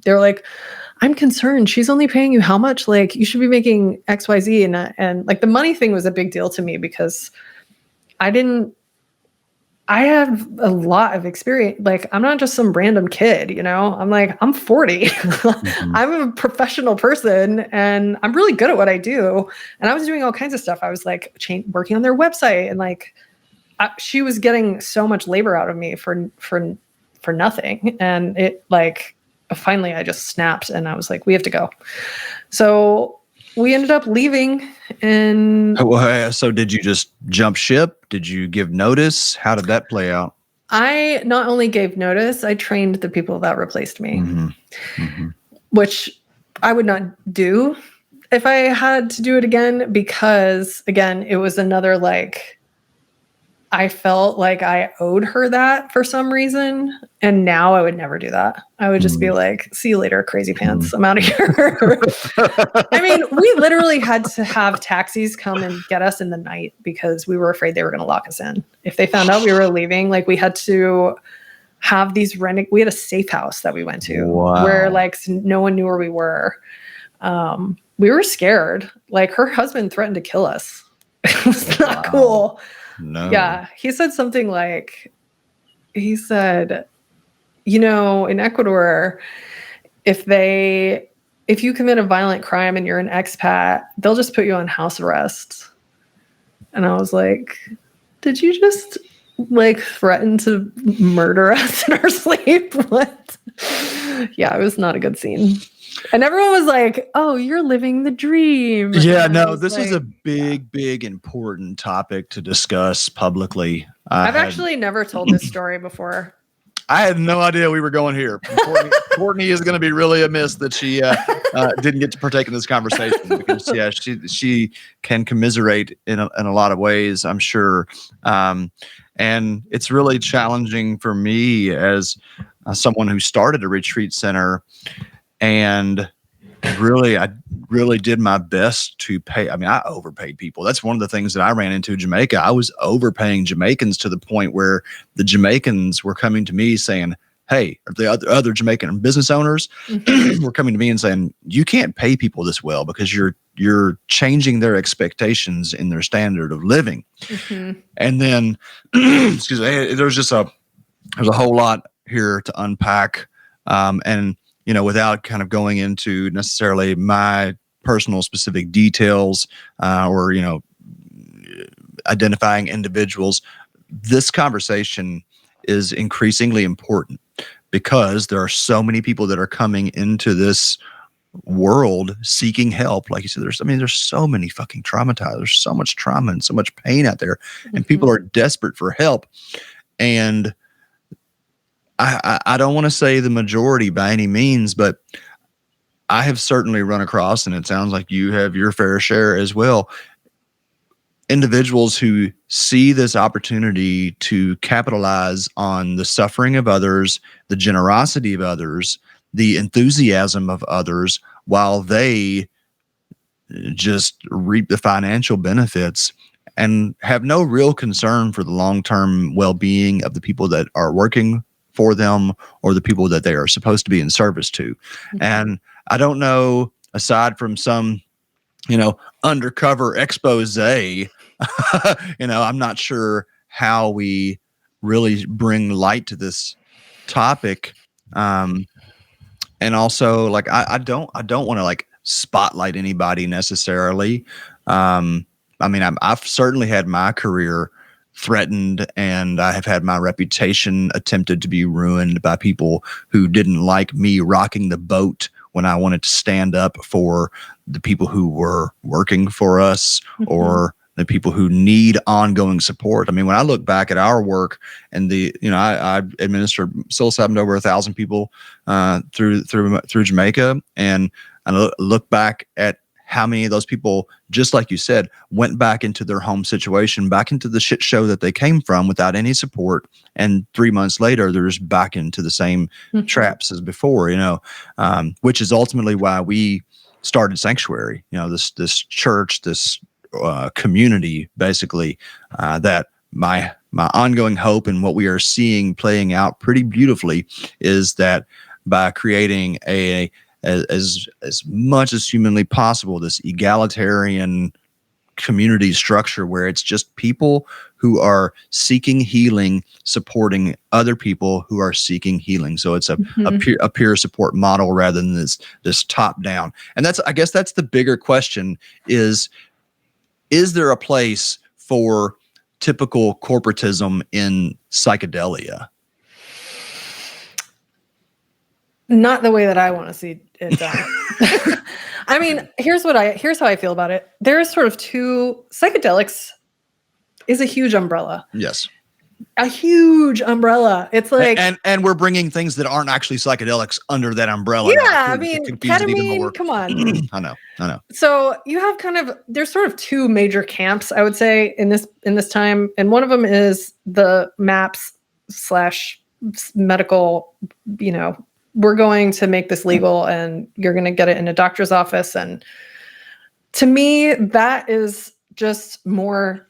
they're like, I'm concerned. She's only paying you how much? Like you should be making XYZ. And like the money thing was a big deal to me because I have a lot of experience. Like I'm not just some random kid, I'm like, I'm 40. I'm a professional person and I'm really good at what I do. And I was doing all kinds of stuff. I was like working on their website and like, she was getting so much labor out of me for nothing. And it like, finally I just snapped and I was like, we have to go. So we ended up leaving. And so did you just jump ship? Did you give notice? How did that play out? I not only gave notice, I trained the people that replaced me, which I would not do if I had to do it again, because again, it was another like, I felt like I owed her that for some reason. And now I would never do that. I would just be like, see you later, crazy pants. I'm out of here. I mean, we literally had to have taxis come and get us in the night because we were afraid they were going to lock us in. If they found out we were leaving, like we had to have these we had a safe house that we went to where like no one knew where we were. We were scared. Like her husband threatened to kill us. It was not cool. No. Yeah. He said something like, in Ecuador, if you commit a violent crime and you're an expat, they'll just put you on house arrest. And I was like, did you just like threaten to murder us in our sleep? What? Yeah, it was not a good scene. And everyone was like, oh, you're living the dream. Yeah, no, this is a big, important topic to discuss publicly. I've actually never told this story before. I had no idea we were going here. Courtney is going to be really amiss that she didn't get to partake in this conversation, because she can commiserate in a lot of ways, I'm sure. And it's really challenging for me as someone who started a retreat center, and I really did my best to pay. I mean, I overpaid people. That's one of the things that I ran into in Jamaica. I was overpaying Jamaicans to the point where the Jamaicans were coming to me saying, hey, the other Jamaican business owners were coming to me and saying, you can't pay people this well because you're changing their expectations in their standard of living. Mm-hmm. And then, excuse me, there's a whole lot here to unpack. And without kind of going into necessarily my personal specific details or, identifying individuals, this conversation is increasingly important because there are so many people that are coming into this world seeking help. Like you said, there's so many fucking traumatized. There's so much trauma and so much pain out there, and people are desperate for help. And I don't want to say the majority by any means, but I have certainly run across, and it sounds like you have your fair share as well, individuals who see this opportunity to capitalize on the suffering of others, the generosity of others, the enthusiasm of others, while they just reap the financial benefits and have no real concern for the long-term well-being of the people that are working for them or the people that they are supposed to be in service to. Mm-hmm. And I don't know, aside from some, undercover expose, I'm not sure how we really bring light to this topic. And also, like, I don't want to like spotlight anybody necessarily. I mean, I've certainly had my career threatened, and I have had my reputation attempted to be ruined by people who didn't like me rocking the boat when I wanted to stand up for the people who were working for us, or the people who need ongoing support. I mean, when I look back at our work and I administered psilocybin to over 1,000 people through Jamaica, and I look back at how many of those people, just like you said, went back into their home situation, back into the shit show that they came from without any support. And 3 months later, they're just back into the same traps as before, which is ultimately why we started Sanctuary, this church, this community, basically, that my ongoing hope and what we are seeing playing out pretty beautifully is that by creating as much as humanly possible, this egalitarian community structure where it's just people who are seeking healing, supporting other people who are seeking healing. So it's a peer support model rather than this top down. And I guess that's the bigger question is there a place for typical corporatism in psychedelia? Not the way that I want to see it done. I mean, here's how I feel about it. There's sort of psychedelics is a huge umbrella. Yes. A huge umbrella. It's like, and we're bringing things that aren't actually psychedelics under that umbrella. Yeah, I mean, ketamine, come on. I know. So you have there's sort of two major camps, I would say, in this time. And one of them is the MAPS / medical, we're going to make this legal and you're going to get it in a doctor's office. And to me, that is just more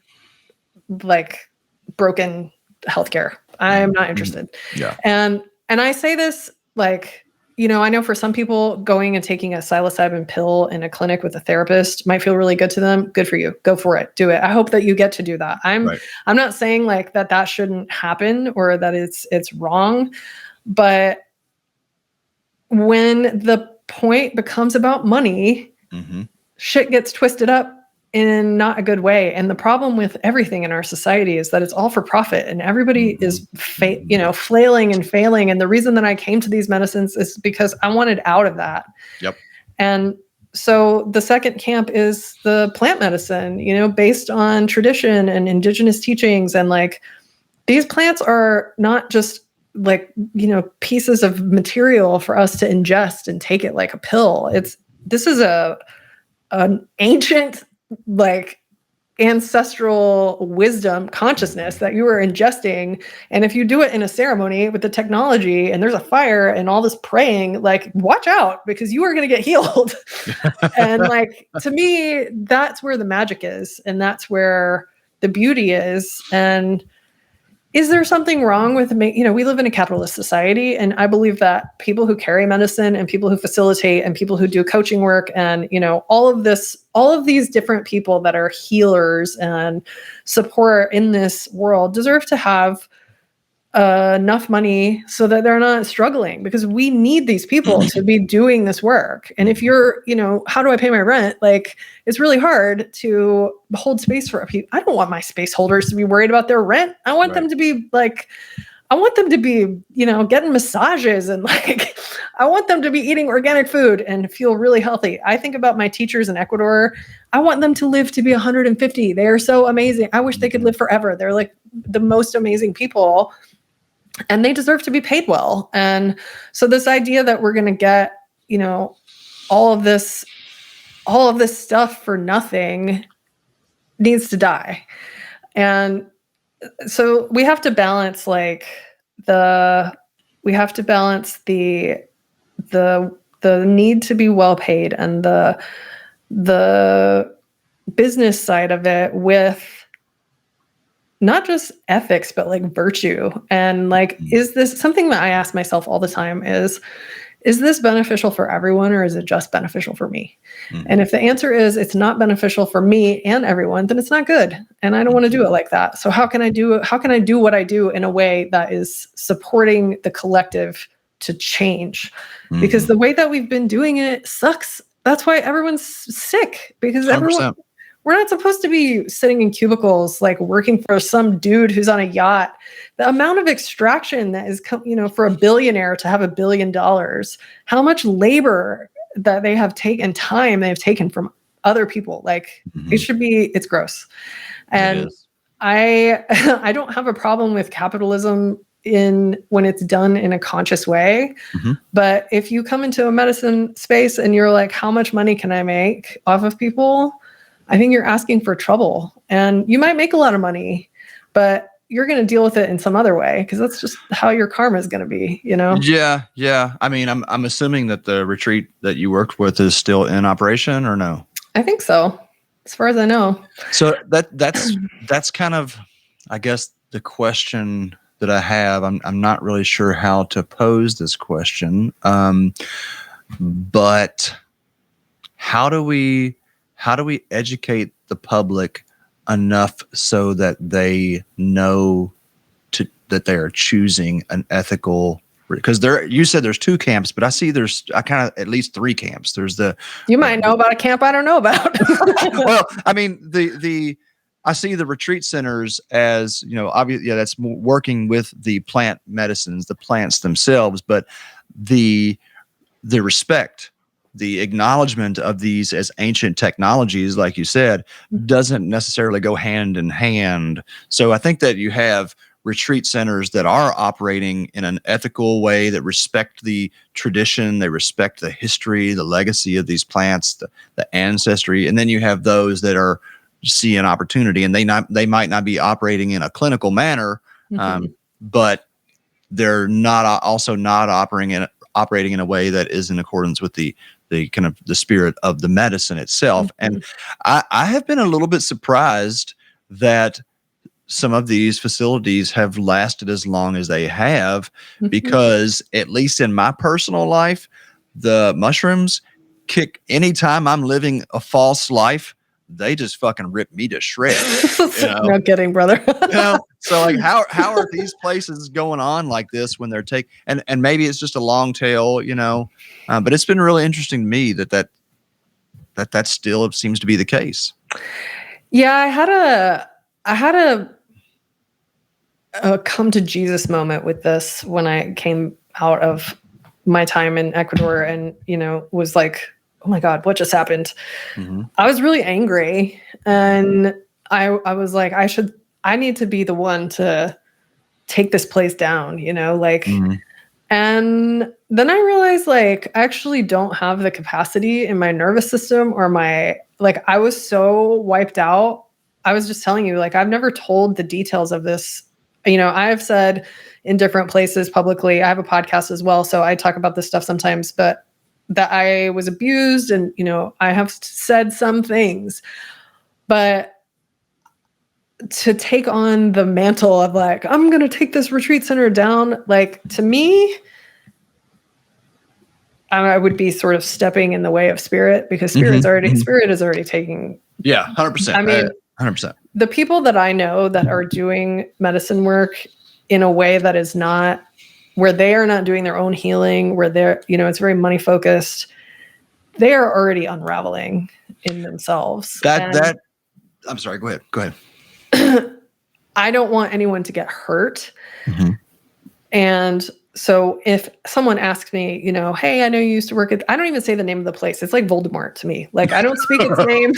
like broken healthcare. I'm not interested. Yeah. And I say this like, I know for some people going and taking a psilocybin pill in a clinic with a therapist might feel really good to them. Good for you. Go for it. Do it. I hope that you get to do that. I'm not saying like that shouldn't happen or that it's wrong, but when the point becomes about money, shit gets twisted up in not a good way. And the problem with everything in our society is that it's all for profit and everybody is flailing and failing. And the reason that I came to these medicines is because I wanted out of that. Yep. And so the second camp is the plant medicine, based on tradition and indigenous teachings. And like, these plants are not just pieces of material for us to ingest and take it like a pill. This is an ancient, like, ancestral wisdom consciousness that you are ingesting. And if you do it in a ceremony with the technology and there's a fire and all this praying, like, watch out, because you are going to get healed. And like, to me, that's where the magic is. And that's where the beauty is. And is there something wrong with we live in a capitalist society, and I believe that people who carry medicine and people who facilitate and people who do coaching work and, all of these different people that are healers and support in this world deserve to have enough money so that they're not struggling, because we need these people to be doing this work. And if you're, how do I pay my rent? Like, it's really hard to hold space for people. I don't want my space holders to be worried about their rent. I want them to be getting massages, and like, I want them to be eating organic food and feel really healthy. I think about my teachers in Ecuador. I want them to live to be 150. They are so amazing. I wish they could live forever. They're like the most amazing people, and they deserve to be paid well. And so this idea that we're going to get, all of this stuff for nothing needs to die. And so we have to balance the need to be well paid and the business side of it with not just ethics, but like virtue. And like, is this something that I ask myself all the time is this beneficial for everyone, or is it just beneficial for me? And if the answer is it's not beneficial for me and everyone, then it's not good. And I don't want to do it like that. So how can I do what I do in a way that is supporting the collective to change? Because the way that we've been doing it sucks. That's why everyone's sick, because 100%. We're not supposed to be sitting in cubicles, like working for some dude who's on a yacht. The amount of extraction that is, for a billionaire to have $1 billion, how much labor that they have taken, time they've taken from other people. Like, it's gross. And I don't have a problem with capitalism when it's done in a conscious way. But if you come into a medicine space and you're like, how much money can I make off of people? I think you're asking for trouble, and you might make a lot of money, but you're going to deal with it in some other way, because that's just how your karma is going to be, Yeah. I mean, I'm assuming that the retreat that you worked with is still in operation, or no? I think so, as far as I know. So that's kind of, I guess, the question that I have. I'm not really sure how to pose this question, but how do we educate the public enough so that they know that they are choosing an ethical? Because you said there's 2 camps, but I see I kind of at least 3 camps. You might know about a camp I don't know about. Well, I mean, I see the retreat centers as, obviously, that's working with the plant medicines, the plants themselves, but the respect, the acknowledgement of these as ancient technologies, like you said, doesn't necessarily go hand in hand. So I think that you have retreat centers that are operating in an ethical way, that respect the tradition, they respect the history, the legacy of these plants, the ancestry. And then you have those that are see an opportunity, and they might not be operating in a clinical manner, but they're not operating in a way that is in accordance with the kind of the spirit of the medicine itself. And I have been a little bit surprised that some of these facilities have lasted as long as they have, because at least in my personal life, the mushrooms kick anytime I'm living a false life. They just fucking rip me to shreds. No kidding, brother. So like, how are these places going on like this when they're and maybe it's just a long tail, but it's been really interesting to me that still seems to be the case. Yeah, I had a come to Jesus moment with this when I came out of my time in Ecuador, and was like, oh my God, what just happened? I was really angry, and I was like, I need to be the one to take this place down, like, Mm-hmm. and then I realized like, I actually don't have the capacity in my nervous system or I was so wiped out. I was just telling you, like, I've never told the details of this. I've said in different places publicly, I have a podcast as well, so I talk about this stuff sometimes, but that I was abused and, I have said some things, but to take on the mantle of like, I'm going to take this retreat center down, like, to me, I would be sort of stepping in the way of spirit, because spirit is already taking. Yeah. 100%. I mean, 100%. The people that I know that are doing medicine work in a way that is not, where they are not doing their own healing, where they're, it's very money focused, they are already unraveling in themselves. I'm sorry, go ahead. I don't want anyone to get hurt. Mm-hmm. And so if someone asks me, hey, I know you used to work I don't even say the name of the place. It's like Voldemort to me. Like, I don't speak its name.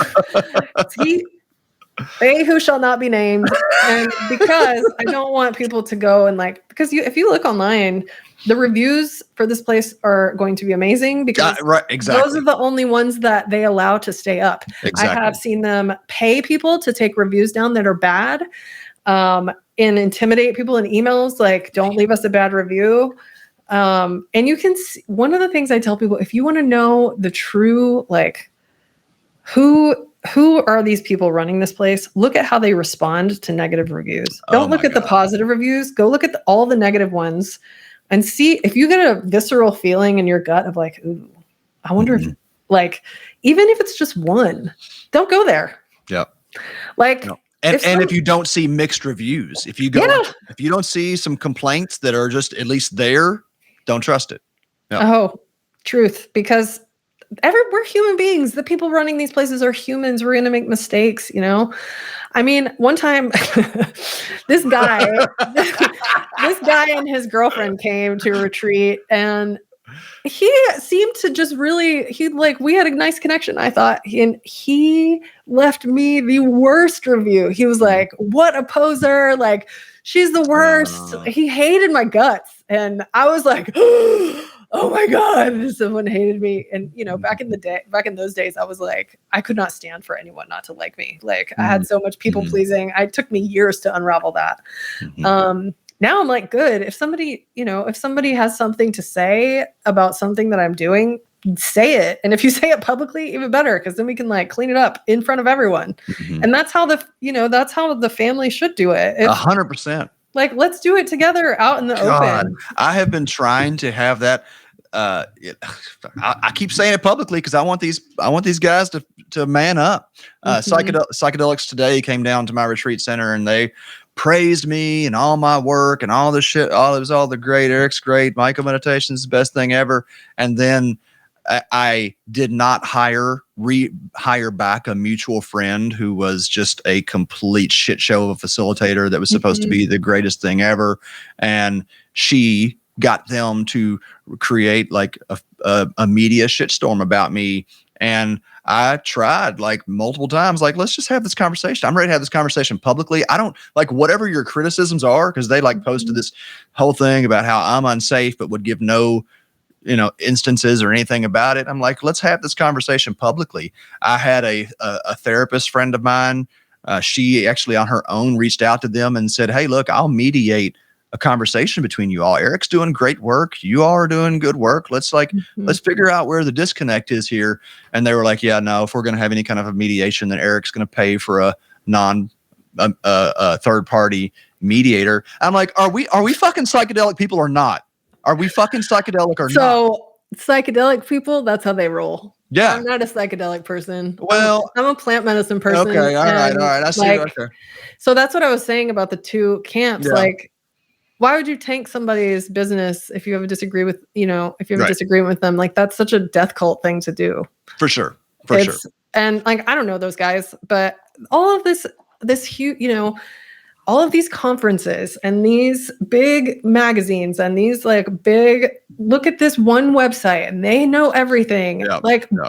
They who shall not be named. And because I don't want people to go and because if you look online, the reviews for this place are going to be amazing, because those are the only ones that they allow to stay up. Exactly. I have seen them pay people to take reviews down that are bad, and intimidate people in emails, like, don't leave us a bad review. And you can see, one of the things I tell people, if you want to know the true, like, who are these people running this place? Look at how they respond to negative reviews. Don't look at the positive reviews. Go look at all the negative ones and see if you get a visceral feeling in your gut of like, ooh, I wonder if, like, even if it's just one, don't go there. Yep. Like, no. And if you don't see mixed reviews, if you don't see some complaints that are just at least there, don't trust it. Yep. Oh, truth. Because we're human beings. The people running these places are humans. We're going to make mistakes, I mean, one time this guy and his girlfriend came to a retreat, and he seemed to just really, we had a nice connection, I thought. And he left me the worst review. He was like, what a poser. Like, she's the worst. He hated my guts. And I was like, oh my God, someone hated me. And, back in those days, I was like, I could not stand for anyone not to like me. Like, I had so much people pleasing. It took me years to unravel that. Now I'm like, good. If somebody has something to say about something that I'm doing, say it. And if you say it publicly, even better, because then we can clean it up in front of everyone. And that's how the family should do it. 100%. Like, let's do it together out in the open. I have been trying to have that. I keep saying it publicly because I want these guys to man up. Psychedelics Today came down to my retreat center and they praised me and all my work and all the shit. It was all the great. Eric's great. Myco meditation is the best thing ever. And then I did not hire back a mutual friend who was just a complete shit show of a facilitator that was supposed to be the greatest thing ever. And she got them to create like a media shitstorm about me. And I tried multiple times, let's just have this conversation. I'm ready to have this conversation publicly. I don't whatever your criticisms are, because they posted this whole thing about how I'm unsafe, but would give no instances or anything about it. I'm like, let's have this conversation publicly. I had a therapist friend of mine. She actually on her own reached out to them and said, hey, look, I'll mediate a conversation between you all. Eric's doing great work. You all are doing good work. Let's let's figure out where the disconnect is here. And they were like, yeah, no, if we're going to have any kind of a mediation, then Eric's going to pay for a third party mediator. I'm like, are we fucking psychedelic people or not? Are we fucking psychedelic or not? So psychedelic people, that's how they roll. Yeah. I'm not a psychedelic person. Well, I'm a plant medicine person. Okay. All right. I see you right there. So that's what I was saying about the two camps. Yeah. Why would you tank somebody's business if you have a disagreement with them? That's such a death cult thing to do. For sure. And I don't know those guys, but all of this huge, all of these conferences and these big magazines and these big, look at this one website and they know everything.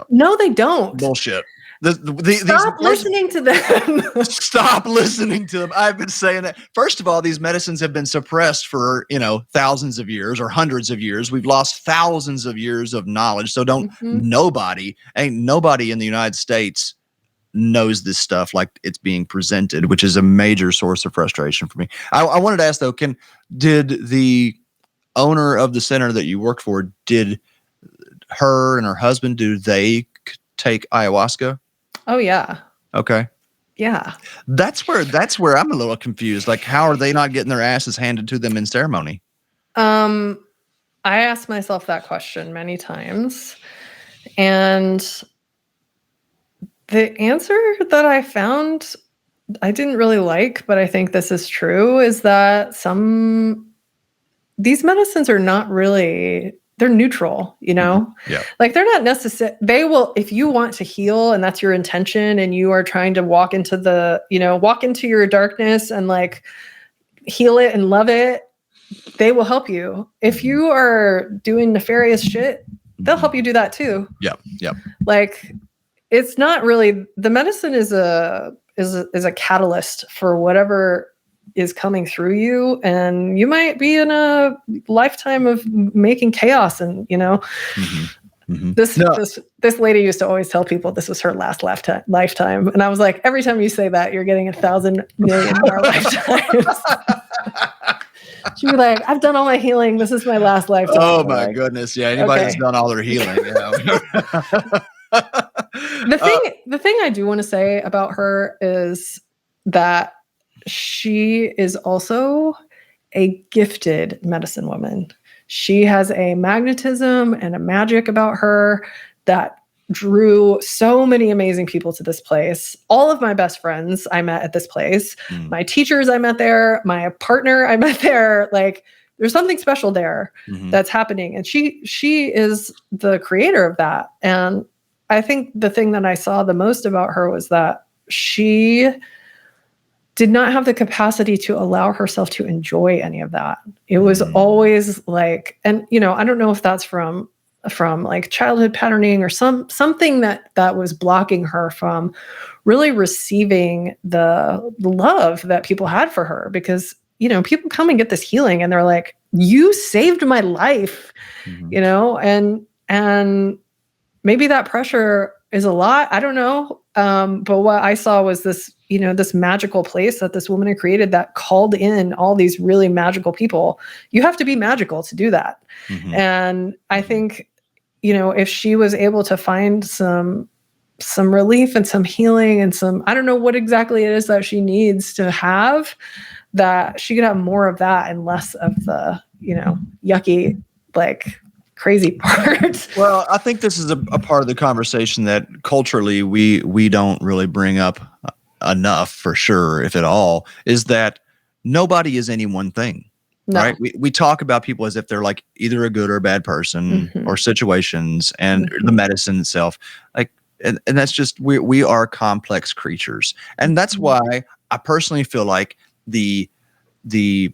No, they don't. Bullshit. Stop listening to them. Stop listening to them. I've been saying that. First of all, these medicines have been suppressed for, thousands of years or hundreds of years. We've lost thousands of years of knowledge. So nobody in the United States knows this stuff like it's being presented, which is a major source of frustration for me. I wanted to ask though, did the owner of the center that you worked for, did her and her husband, do they take ayahuasca? Oh yeah. Okay. Yeah. That's where I'm a little confused. Like, how are they not getting their asses handed to them in ceremony? I asked myself that question many times, and the answer that I found I didn't really like, but I think this is true, is that these medicines are not really, they're neutral, Yeah. Like they're not necessary. They will, if you want to heal and that's your intention and you are trying to walk into your darkness and like heal it and love it, they will help you. If you are doing nefarious shit, they'll help you do that too. Yep. Like it's not really, the medicine is a catalyst for whatever is coming through you, and you might be in a lifetime of making chaos. And this lady used to always tell people this was her last lifetime, and I was like, every time you say that, you're getting 1,000 million more lifetimes. She'd be like, I've done all my healing, this is my last lifetime. Oh my goodness. Yeah, anybody that's done all their healing, The thing I do want to say about her is that she is also a gifted medicine woman. She has a magnetism and a magic about her that drew so many amazing people to this place. All of my best friends I met at this place. My teachers I met there. My partner I met there. Like, there's something special there that's happening. And she is the creator of that. And I think the thing that I saw the most about her was that she did not have the capacity to allow herself to enjoy any of that. It was always like, and I don't know if that's from like childhood patterning or something that was blocking her from really receiving the love that people had for her. Because people come and get this healing and they're like, you saved my life, and maybe that pressure is a lot. I don't know. But what I saw was this, this magical place that this woman had created that called in all these really magical people. You have to be magical to do that. And I think, if she was able to find some relief and some healing and I don't know what exactly it is that she needs to have, that she could have more of that and less of the, yucky, like, crazy part. Well, I think this is a part of the conversation that culturally we don't really bring up enough, for sure, if at all, is that nobody is any one thing. No. Right? We talk about people as if they're like either a good or a bad person or situations and the medicine itself. Like, and that's just, we are complex creatures. And that's why I personally feel like the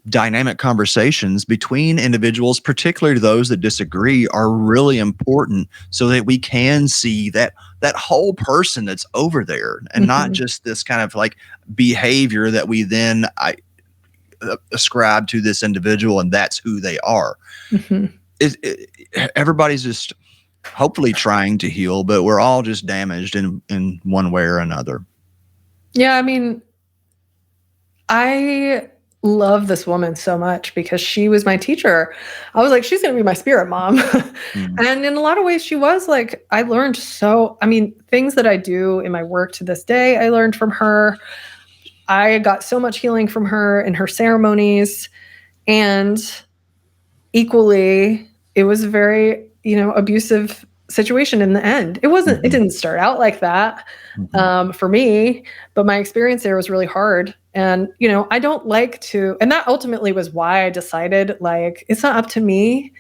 dynamic conversations between individuals, particularly those that disagree, are really important so that we can see that whole person that's over there and not just this kind of like behavior that we then ascribe to this individual and that's who they are. Everybody's just hopefully trying to heal, but we're all just damaged in one way or another. Yeah. I mean, I love this woman so much because she was my teacher. I was like, she's going to be my spirit mom. And in a lot of ways she was. Like, I learned things that I do in my work to this day, I learned from her. I got so much healing from her in her ceremonies, and equally it was a very, abusive situation in the end. It didn't start out like that for me, but my experience there was really hard. And, I don't like to, and that ultimately was why I decided, like, it's not up to me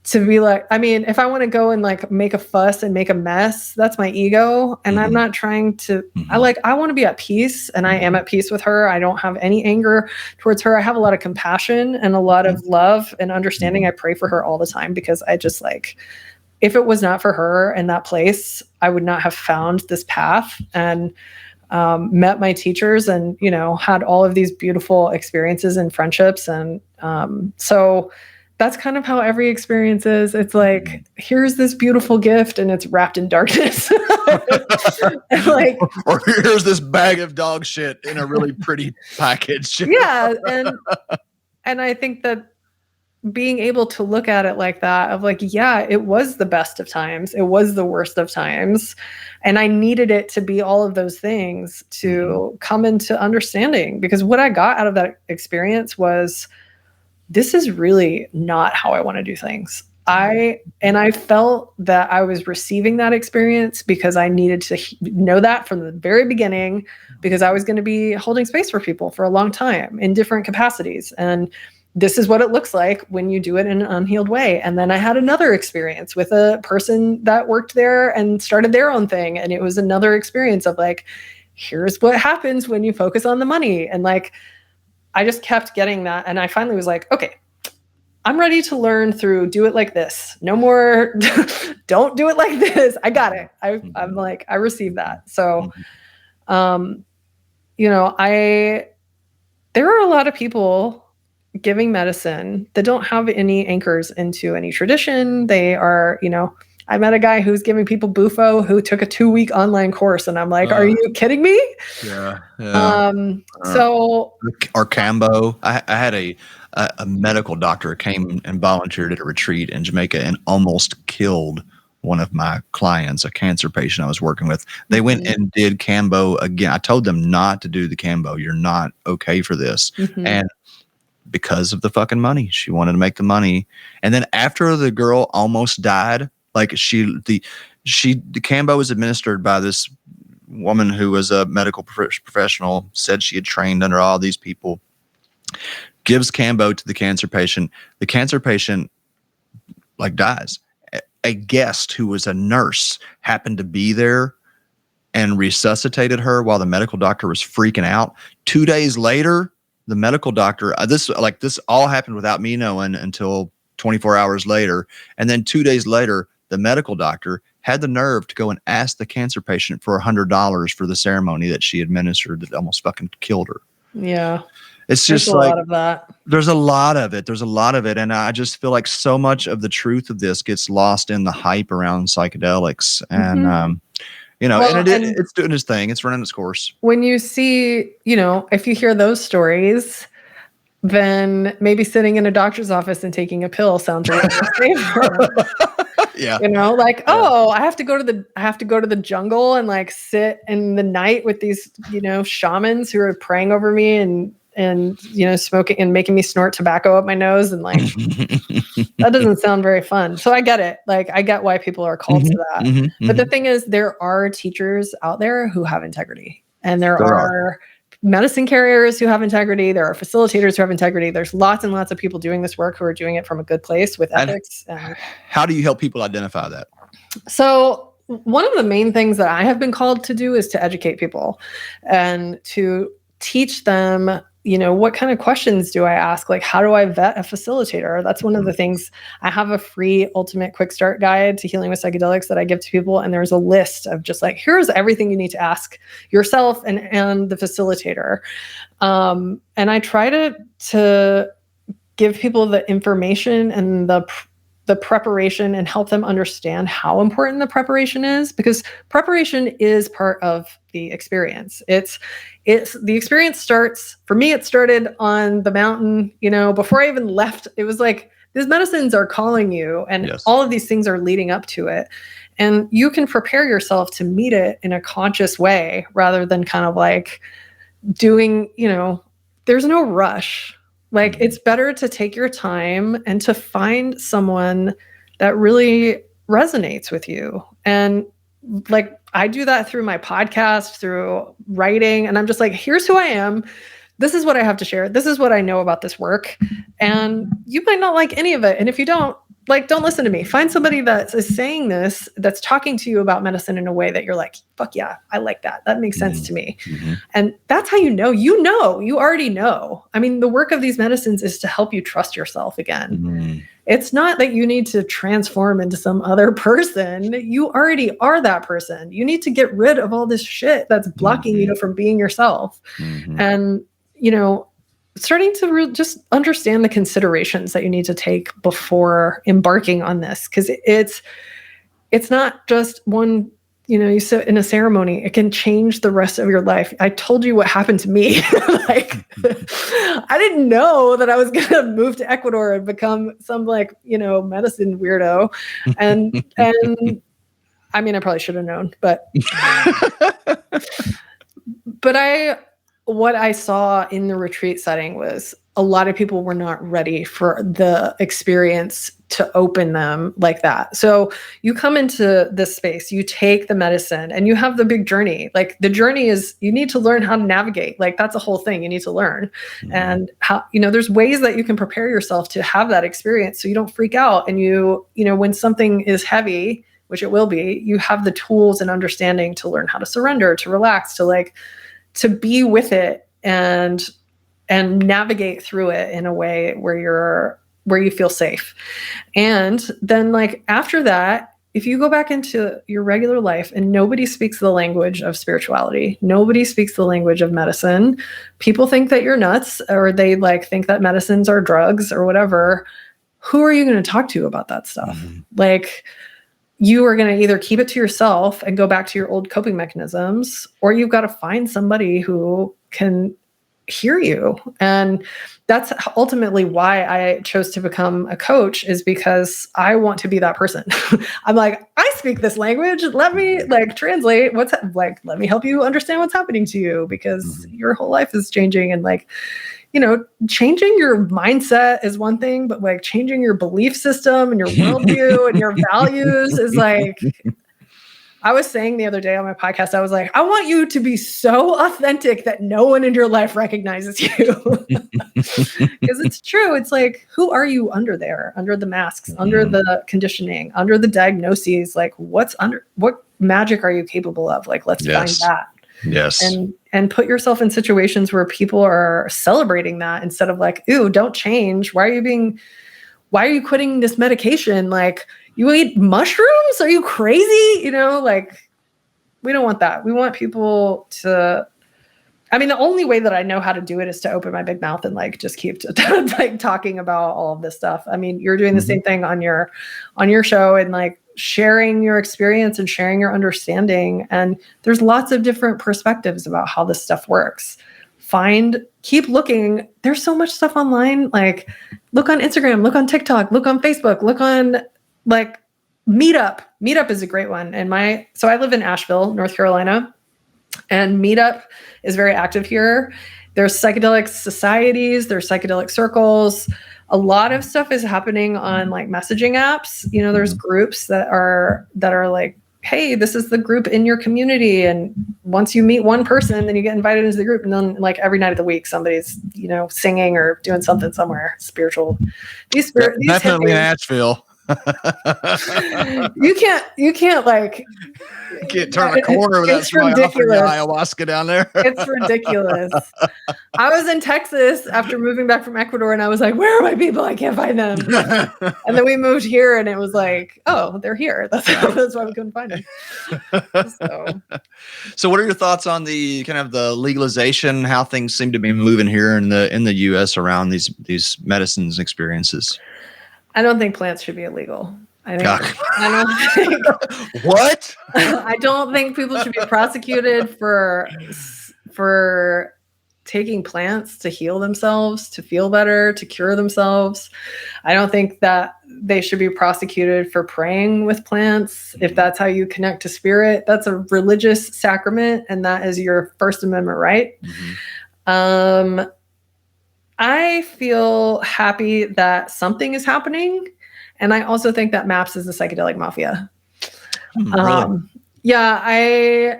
to be like, if I want to go and like make a fuss and make a mess, that's my ego. And I'm not trying to, I want to be at peace, and I am at peace with her. I don't have any anger towards her. I have a lot of compassion and a lot of love and understanding. I pray for her all the time because I just like, if it was not for her and that place, I would not have found this path and met my teachers and, had all of these beautiful experiences and friendships. And so that's kind of how every experience is. It's like, here's this beautiful gift and it's wrapped in darkness. Like, or here's this bag of dog shit in a really pretty package. Yeah. And I think that being able to look at it like that, of like, yeah, it was the best of times. It was the worst of times. And I needed it to be all of those things to come into understanding, because what I got out of that experience was, this is really not how I want to do things. I felt that I was receiving that experience because I needed to know that from the very beginning, because I was going to be holding space for people for a long time in different capacities. And this is what it looks like when you do it in an unhealed way. And then I had another experience with a person that worked there and started their own thing. And it was another experience of like, here's what happens when you focus on the money. And like, I just kept getting that. And I finally was like, okay, I'm ready to learn through do it like this. No more, don't do it like this. I got it. I'm like, I received that. So, there are a lot of people giving medicine that don't have any anchors into any tradition. They are, I met a guy who's giving people Bufo who took a 2-week online course. And I'm like, are you kidding me? Yeah. So, or Cambo. I had a medical doctor came and volunteered at a retreat in Jamaica and almost killed one of my clients, a cancer patient I was working with. They went and did Cambo again. I told them not to do the Cambo. You're not okay for this. And because of the fucking money, she wanted to make the money. And then after the girl almost died, like the Cambo was administered by this woman who was a medical professional, said she had trained under all these people, gives Cambo to the cancer patient. The cancer patient like dies. A guest who was a nurse happened to be there and resuscitated her while the medical doctor was freaking out. 2 days later, the medical doctor, this all happened without me knowing until 24 hours later. And then 2 days later, the medical doctor had the nerve to go and ask the cancer patient for $100 for the ceremony that she administered that almost fucking killed her. Yeah. It's just There's like, a lot of that. There's a lot of it. There's a lot of it. And I just feel like so much of the truth of this gets lost in the hype around psychedelics. And, it's doing its thing. It's running its course. When you see, if you hear those stories, then maybe sitting in a doctor's office and taking a pill sounds really safer. Yeah. I have to go to the jungle and like sit in the night with these, shamans who are praying over me and smoking and making me snort tobacco up my nose. And like, that doesn't sound very fun. So I get it. Like, I get why people are called to that. But the thing is, there are teachers out there who have integrity, and there are medicine carriers who have integrity. There are facilitators who have integrity. There's lots and lots of people doing this work who are doing it from a good place with ethics. How do you help people identify that? So one of the main things that I have been called to do is to educate people and to teach them, what kind of questions do I ask? Like, how do I vet a facilitator? That's one of the things. I have a free ultimate quick start guide to healing with psychedelics that I give to people. And there's a list of just like, here's everything you need to ask yourself and the facilitator. And I try to give people the information and the preparation and help them understand how important the preparation is, because preparation is part of the experience. It's the experience starts, for me, it started on the mountain, before I even left. It was like, these medicines are calling you, and all of these things are leading up to it. And you can prepare yourself to meet it in a conscious way rather than kind of like doing, there's no rush. Like, it's better to take your time and to find someone that really resonates with you. And like, I do that through my podcast, through writing, and I'm just like, here's who I am. This is what I have to share. This is what I know about this work. And you might not like any of it. And if you don't, like, don't listen to me. Find somebody that is saying this, that's talking to you about medicine in a way that you're like, fuck yeah, I like that. That makes sense to me. And that's how you already know. I mean, the work of these medicines is to help you trust yourself again. It's not that you need to transform into some other person. You already are that person. You need to get rid of all this shit that's blocking you from being yourself. And, you know, starting to just understand the considerations that you need to take before embarking on this. Because it's not just one, you know, you sit in a ceremony, it can change the rest of your life. I told you what happened to me. Like, I didn't know that I was going to move to Ecuador and become some, like, you know, medicine weirdo. And I mean, I probably should have known, but what I saw in the retreat setting was a lot of people were not ready for the experience to open them like that. So you come into this space, you take the medicine, and you have the big journey. Like, the journey is, you need to learn how to navigate. Like, that's a whole thing you need to learn. And how, you know, there's ways that you can prepare yourself to have that experience so you don't freak out. And you know, when something is heavy, which it will be, you have the tools and understanding to learn how to surrender, to relax, to be with it and navigate through it in a way where you feel safe. And then, like, after that, if you go back into your regular life and nobody speaks the language of spirituality, nobody speaks the language of medicine, people think that you're nuts, or they like think that medicines are drugs or whatever. Who are you going to talk to about that stuff? Like, you are going to either keep it to yourself and go back to your old coping mechanisms, or you've got to find somebody who can hear you. And that's ultimately why I chose to become a coach, is because I want to be that person. I'm like, I speak this language. Let me like translate let me help you understand what's happening to you, because your whole life is changing. And like, you know, changing your mindset is one thing, but like changing your belief system and your worldview and your values is like, I was saying the other day on my podcast, I was like, I want you to be so authentic that no one in your life recognizes you. Because it's true. It's like, who are you under there, under the masks, under the conditioning, under the diagnoses? Like, what magic are you capable of? Like, let's find that. Yes. And put yourself in situations where people are celebrating that, instead of like, ooh, don't change. Why are you quitting this medication? Like, you eat mushrooms? Are you crazy? You know, like, we don't want that. We want people to, I mean, the only way that I know how to do it is to open my big mouth and like, just keep like talking about all of this stuff. I mean, you're doing the same thing on your show, and like sharing your experience and sharing your understanding. And there's lots of different perspectives about how this stuff works. Keep looking. There's so much stuff online. Like, look on Instagram, look on TikTok, look on Facebook, look on like Meetup. Meetup is a great one. And so I live in Asheville, North Carolina, and Meetup is very active here. There's psychedelic societies, there's psychedelic circles. A lot of stuff is happening on like messaging apps. You know, there's groups that are like, hey, this is the group in your community. And once you meet one person, then you get invited into the group. And then like every night of the week, somebody's, you know, singing or doing something somewhere spiritual. These definitely in Asheville. You can't like, you can't turn a corner without somebody offering you ayahuasca down there. It's ridiculous. I was in Texas after moving back from Ecuador, and I was like, where are my people? I can't find them. And then we moved here, and it was like, oh, they're here. That's why we couldn't find them. So what are your thoughts on the kind of the legalization, how things seem to be moving here in the US around these medicines experiences? I don't think plants should be illegal. What? I don't think people should be prosecuted for taking plants to heal themselves, to feel better, to cure themselves. I don't think that they should be prosecuted for praying with plants. If that's how you connect to spirit, that's a religious sacrament, and that is your First Amendment right. I feel happy that something is happening. And I also think that MAPS is the psychedelic mafia. Really? Yeah,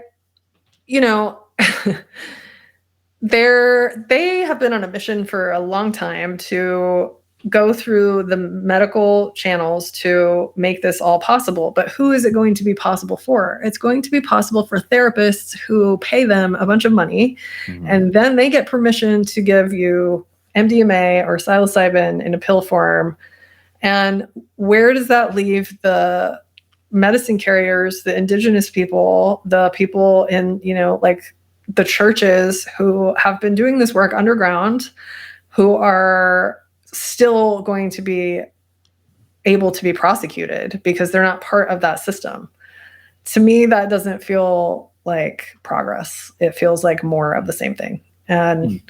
they have been on a mission for a long time to go through the medical channels to make this all possible. But who is it going to be possible for? It's going to be possible for therapists who pay them a bunch of money, and then they get permission to give you MDMA or psilocybin in a pill form. And where does that leave the medicine carriers, the indigenous people, the people in, like the churches who have been doing this work underground, who are still going to be able to be prosecuted because they're not part of that system? To me, that doesn't feel like progress. It feels like more of the same thing. And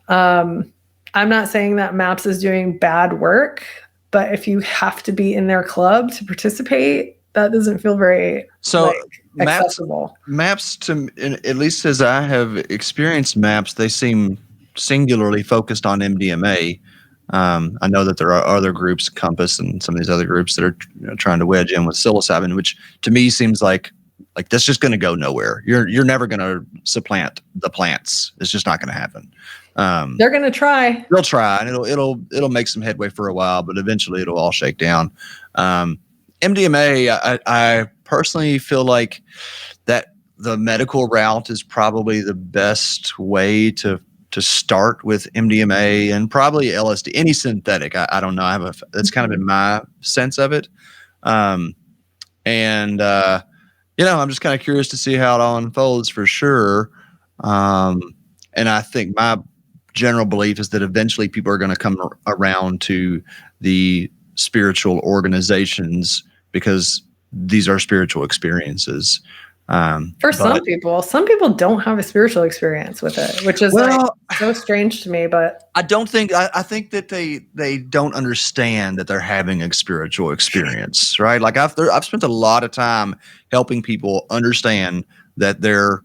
I'm not saying that MAPS is doing bad work, but if you have to be in their club to participate, that doesn't feel very accessible. MAPS, at least as I have experienced MAPS, they seem singularly focused on MDMA. I know that there are other groups, Compass and some of these other groups, that are trying to wedge in with psilocybin, which to me seems like that's just going to go nowhere. You're never going to supplant the plants. It's just not going to happen. They're going to try. They'll try, and it'll make some headway for a while, but eventually it'll all shake down. MDMA, I personally feel like that the medical route is probably the best way to start with MDMA, and probably LSD, any synthetic. I don't know. That's kind of been my sense of it. I'm just kind of curious to see how it all unfolds for sure. And I think my general belief is that eventually people are going to come around to the spiritual organizations, because these are spiritual experiences. For some people don't have a spiritual experience with it, which is so strange to me. But I think that they don't understand that they're having a spiritual experience, right? Like I've spent a lot of time helping people understand that their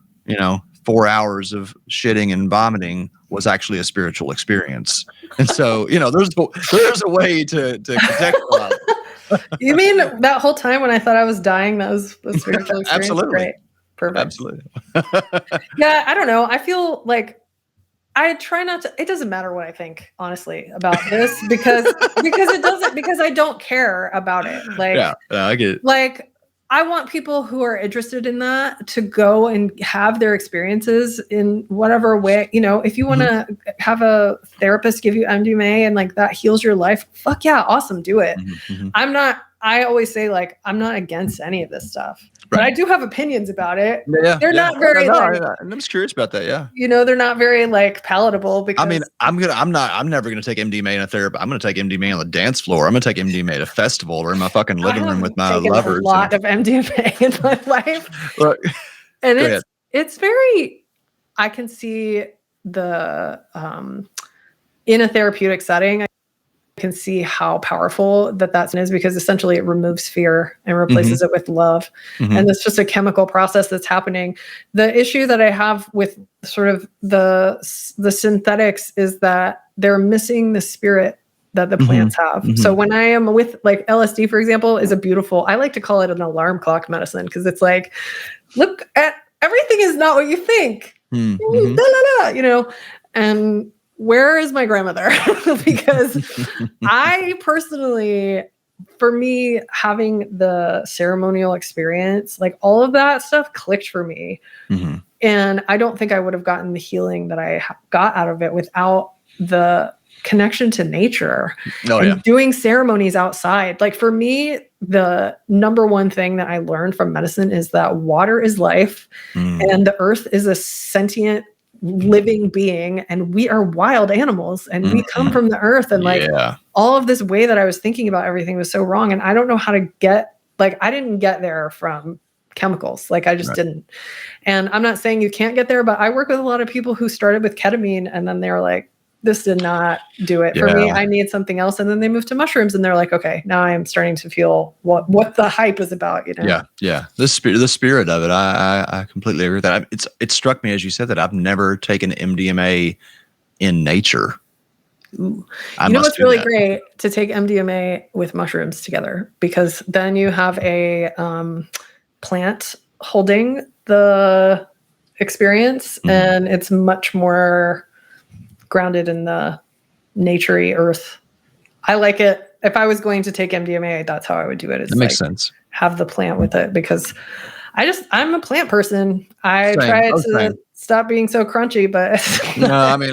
4 hours of shitting and vomiting was actually a spiritual experience. And so, there's a way to contextualize it. You mean that whole time when I thought I was dying, that was a spiritual experience? Absolutely. Great. Perfect. Absolutely. Yeah, I don't know. I feel like I try not to, it doesn't matter what I think, honestly, about this because I don't care about it. Yeah, I get it. Like, I want people who are interested in that to go and have their experiences in whatever way. If you want to have a therapist give you MDMA and like that heals your life, fuck yeah, awesome, do it. I always say, like, I'm not against any of this stuff, but I do have opinions about it. Yeah, they're not very. I'm just curious about that. Yeah, they're not very like palatable. Because I'm never gonna take MDMA in a therapy. I'm gonna take MDMA on the dance floor. I'm gonna take MDMA at a festival or in my fucking living room with my lovers. A lot of MDMA in my life, and it's very. I can see the in a therapeutic setting. Can see how powerful that is, because essentially it removes fear and replaces it with love. And it's just a chemical process that's happening. The issue that I have with sort of the synthetics is that they're missing the spirit that the plants have. So when I am with like LSD, for example, is I like to call it an alarm clock medicine, because it's like, look at everything is not what you think. And where is my grandmother? Because I personally, for me, having the ceremonial experience, like all of that stuff clicked for me. And I don't think I would have gotten the healing that I got out of it without the connection to nature doing ceremonies outside. Like for me, the number one thing that I learned from medicine is that water is life and the earth is a sentient living being, and we are wild animals, and we come from the earth, and all of this way that I was thinking about everything was so wrong. And I don't know how to I didn't get there from chemicals. Like I just didn't. And I'm not saying you can't get there, but I work with a lot of people who started with ketamine and then they're like, this did not do it for me. I need something else. And then they move to mushrooms and they're like, okay, now I'm starting to feel what the hype is about, Yeah. The spirit of it. I completely agree with that. It struck me as you said that I've never taken MDMA in nature. You know what's really great? To take MDMA with mushrooms together, because then you have a plant holding the experience and it's much more grounded in the naturey earth I like it. If I was going to take MDMA, that's how I would do it. That makes sense. Have the plant with it, because I'm a plant person. I Same. try to stop being so crunchy, but no, I mean,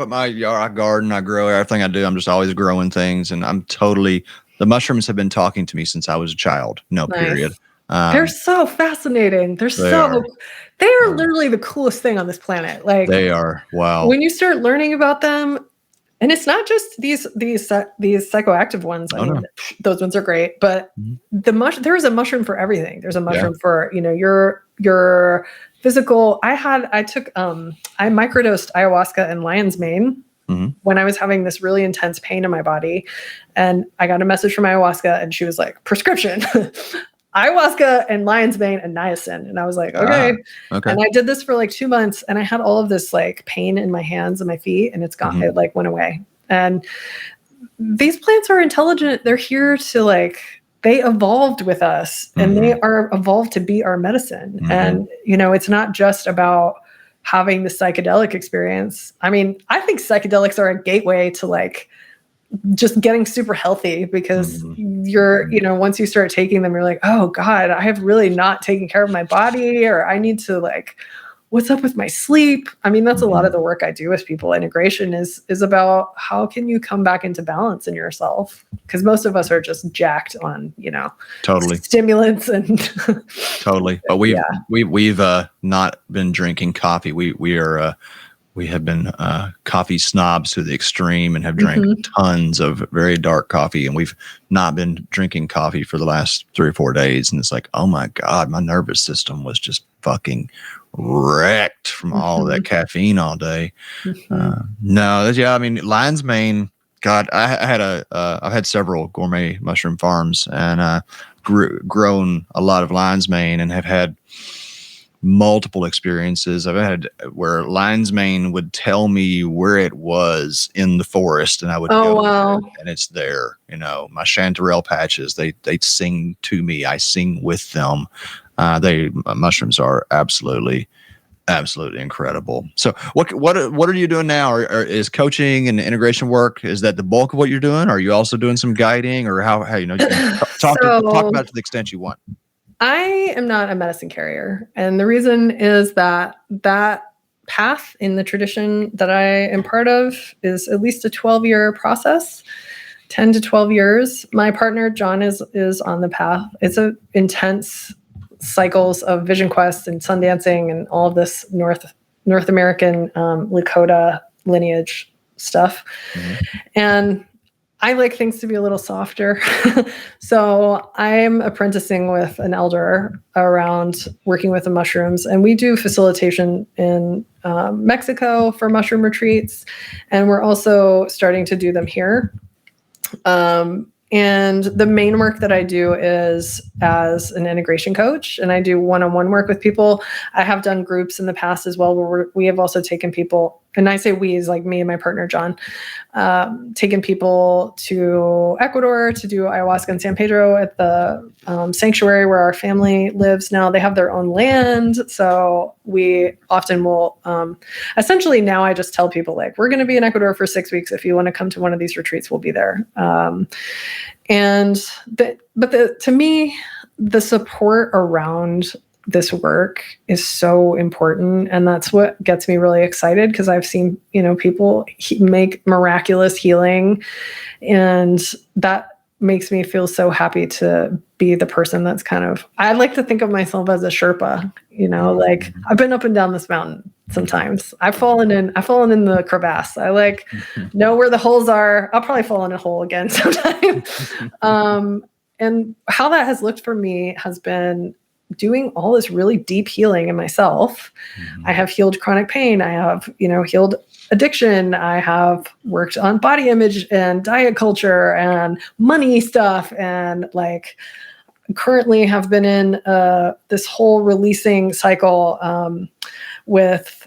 my yard, I garden, I grow everything I do. I'm just always growing things, and the mushrooms have been talking to me since I was a child. No, nice. period. They're so fascinating. They are literally the coolest thing on this planet. Like, they are. Wow. When you start learning about them, and it's not just these psychoactive ones. I mean, those ones are great, but there is a mushroom for everything. There's a mushroom for, your physical. I microdosed ayahuasca and lion's mane when I was having this really intense pain in my body, and I got a message from ayahuasca, and she was like, prescription. Ayahuasca and lion's mane and niacin. And I was like, okay. And I did this for like 2 months, and I had all of this like pain in my hands and my feet, and it's gone. It like went away. And these plants are intelligent. They're here to they evolved with us, and they are evolved to be our medicine. And, it's not just about having the psychedelic experience. I mean, I think psychedelics are a gateway to just getting super healthy, because you're, once you start taking them, you're like, oh God, I have really not taken care of my body, or I need to what's up with my sleep? I mean, that's a lot of the work I do with people. Integration is about how can you come back into balance in yourself? Because most of us are just jacked on, stimulants and totally. But we've not been drinking coffee. We have been coffee snobs to the extreme and have drank tons of very dark coffee. And we've not been drinking coffee for the last 3 or 4 days. And it's like, oh my God, my nervous system was just fucking wrecked from all of that caffeine all day. I mean, lion's mane, God, I've had several gourmet mushroom farms, and grown a lot of lion's mane, and have had multiple experiences I've had where lion's mane would tell me where it was in the forest, and I would go there, and it's there. My chanterelle patches, they sing to me. I sing with them. Mushrooms are absolutely incredible. So what are you doing now? Or is coaching and integration work, is that the bulk of what you're doing? Are you also doing some guiding, or how you can talk about it to the extent you want? I am not a medicine carrier. And the reason is that path in the tradition that I am part of is at least a 12-year process, 10 to 12 years. My partner, John, is on the path. It's a intense cycles of vision quests and sun dancing and all of this North American Lakota lineage stuff. And I like things to be a little softer. So I'm apprenticing with an elder around working with the mushrooms. And we do facilitation in Mexico for mushroom retreats. And we're also starting to do them here. And the main work that I do is as an integration coach, and I do one-on-one work with people. I have done groups in the past as well, where we have also taken people, and I say we is like me and my partner, John, taken people to Ecuador to do ayahuasca in San Pedro at the sanctuary where our family lives now. They have their own land. So we often will, essentially now I just tell people we're going to be in Ecuador for 6 weeks. If you want to come to one of these retreats, we'll be there. To me, the support around this work is so important. And that's what gets me really excited, because I've seen, people make miraculous healing, and that makes me feel so happy to be the person that's I like to think of myself as a Sherpa, I've been up and down this mountain sometimes. I've fallen in the crevasse. I know where the holes are. I'll probably fall in a hole again sometime. And how that has looked for me has been doing all this really deep healing in myself. I have healed chronic pain. I have, healed addiction. I have worked on body image and diet culture and money stuff. And currently have been in this whole releasing cycle with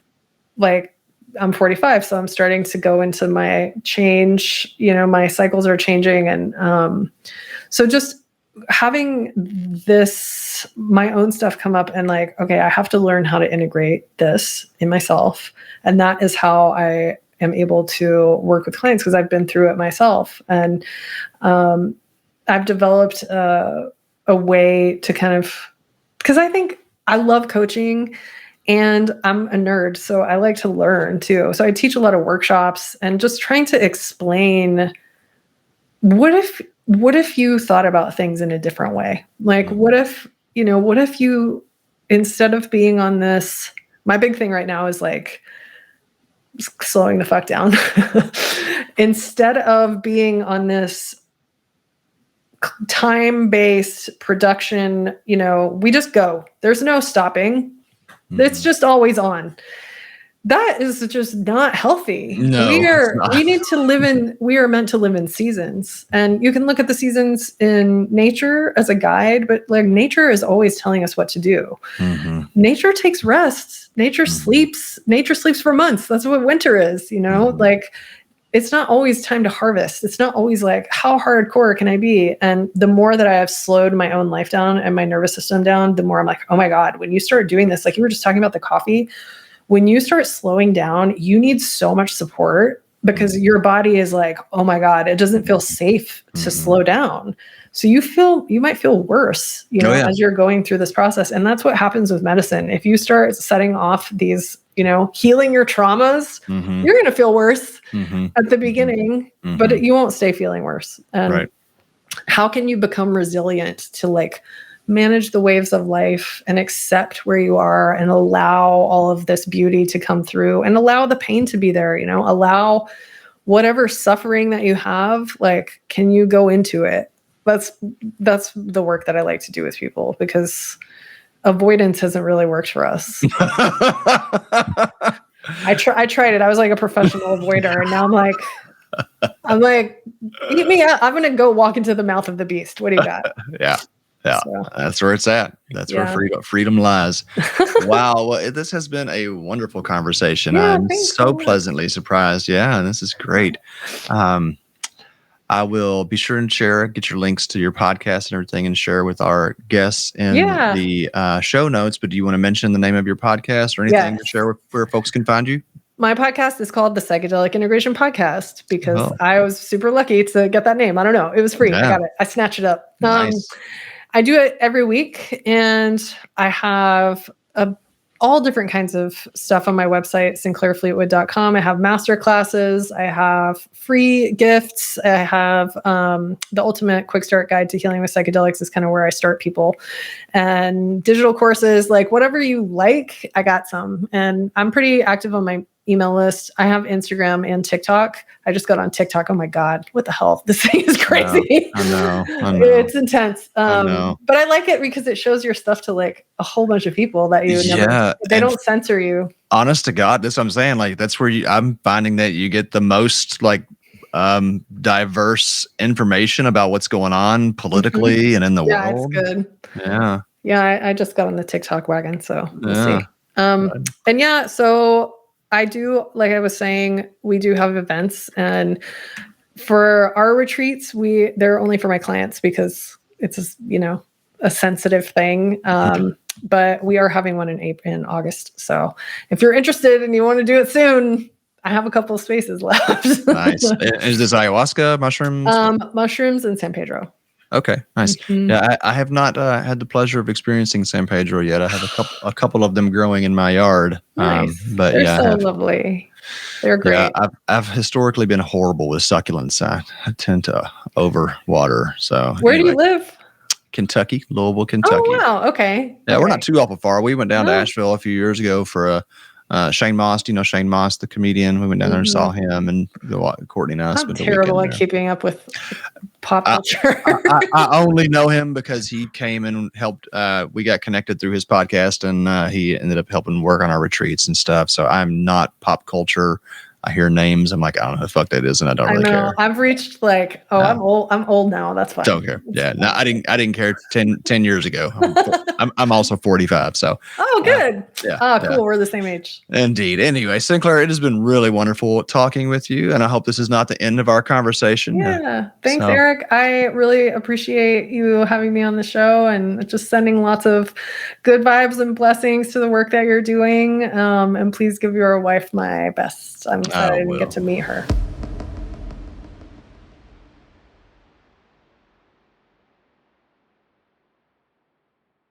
I'm 45. So I'm starting to go into my change, my cycles are changing. And so just having my own stuff come up and okay, I have to learn how to integrate this in myself. And that is how I am able to work with clients because I've been through it myself. And I've developed a way to kind of, because I think I love coaching and I'm a nerd, so I like to learn too. So I teach a lot of workshops and just trying to explain, what if you thought about things in a different way? Like, what if you, instead of being on this, my big thing right now is like slowing the fuck down. Instead of being on this time-based production, we just go. There's no stopping. It's just always on. That is just not healthy. No, we are meant to live in seasons. And you can look at the seasons in nature as a guide, but like nature is always telling us what to do. Mm-hmm. Nature takes rest. Nature sleeps. Nature sleeps for months. That's what winter is, like it's not always time to harvest. It's not always like, how hardcore can I be? And the more that I have slowed my own life down and my nervous system down, the more I'm like, oh my God, when you start doing this, like you were just talking about the coffee, when you start slowing down, you need so much support because your body is like, oh my God, it doesn't feel safe to slow down. So you might feel worse, as you're going through this process. And that's what happens with medicine. If you start setting off these, healing your traumas, you're going to feel worse at the beginning, but you won't stay feeling worse. And how can you become resilient to like manage the waves of life and accept where you are and allow all of this beauty to come through and allow the pain to be there, allow whatever suffering that you have, like, can you go into it? That's the work that I like to do with people, because avoidance hasn't really worked for us. I tried it. I was like a professional avoider, and now I'm like, eat me up. I'm gonna go walk into the mouth of the beast. What do you got? Yeah. So. That's where it's at. That's where freedom lies. Wow. Well, this has been a wonderful conversation. I'm so pleasantly surprised. Yeah, this is great. I will be sure and get your links to your podcast and everything and share with our guests in the show notes. But do you want to mention the name of your podcast or anything to share where folks can find you? My podcast is called the Psychedelic Integration Podcast because I was super lucky to get that name. I don't know. It was free. I got it. I snatched it up. Nice. I do it every week, and I have all different kinds of stuff on my website, sinclairfleetwood.com. I have master classes. I have free gifts. I have the ultimate quick start guide to healing with psychedelics is kind of where I start people, and digital courses, like whatever you like, I got some. And I'm pretty active on my email list. I have Instagram and TikTok. I just got on TikTok. Oh my God, what the hell? This thing is crazy. I know. It's intense. But I like it because it shows your stuff to like a whole bunch of people that you never, they don't censor you. Honest to God, that's what I'm saying. Like, that's where I'm finding that you get the most like diverse information about what's going on politically and in the world. Yeah, it's good. Yeah. Yeah. I just got on the TikTok wagon, so we'll see. And so I do, like I was saying, we do have events, and for our retreats, they're only for my clients because it's a sensitive thing. But we are having one in August. So if you're interested and you want to do it soon, I have a couple of spaces left. Nice. Is this ayahuasca, mushrooms? Mushrooms and San Pedro. Okay, nice. Mm-hmm. Yeah, I have not had the pleasure of experiencing San Pedro yet. I have a couple of them growing in my yard. Nice. But they're so lovely. They're great. Yeah, I've historically been horrible with succulents. I tend to overwater. So where do you live? Kentucky, Louisville, Kentucky. Oh wow, okay. Yeah, we're not too awful far. We went down to Asheville a few years ago for Shane Moss. Do you know Shane Moss, the comedian? We went down there and saw him, and Courtney and us. I'm terrible at keeping up with pop culture. I only know him because he came and helped. We got connected through his podcast, and he ended up helping work on our retreats and stuff. So I'm not pop culture. I hear names. I'm like, I don't know who the fuck that is, and I don't really care. I've reached like, I'm old now. That's fine. Don't care. Yeah, no, I didn't care 10 years ago. I'm also 45. So. Oh, good. Yeah. Cool. Yeah. We're the same age. Indeed. Anyway, Sinclair, it has been really wonderful talking with you, and I hope this is not the end of our conversation. Yeah. Thanks, Eric. I really appreciate you having me on the show and just sending lots of good vibes and blessings to the work that you're doing. And please give your wife my best. I'm sad I didn't get to meet her.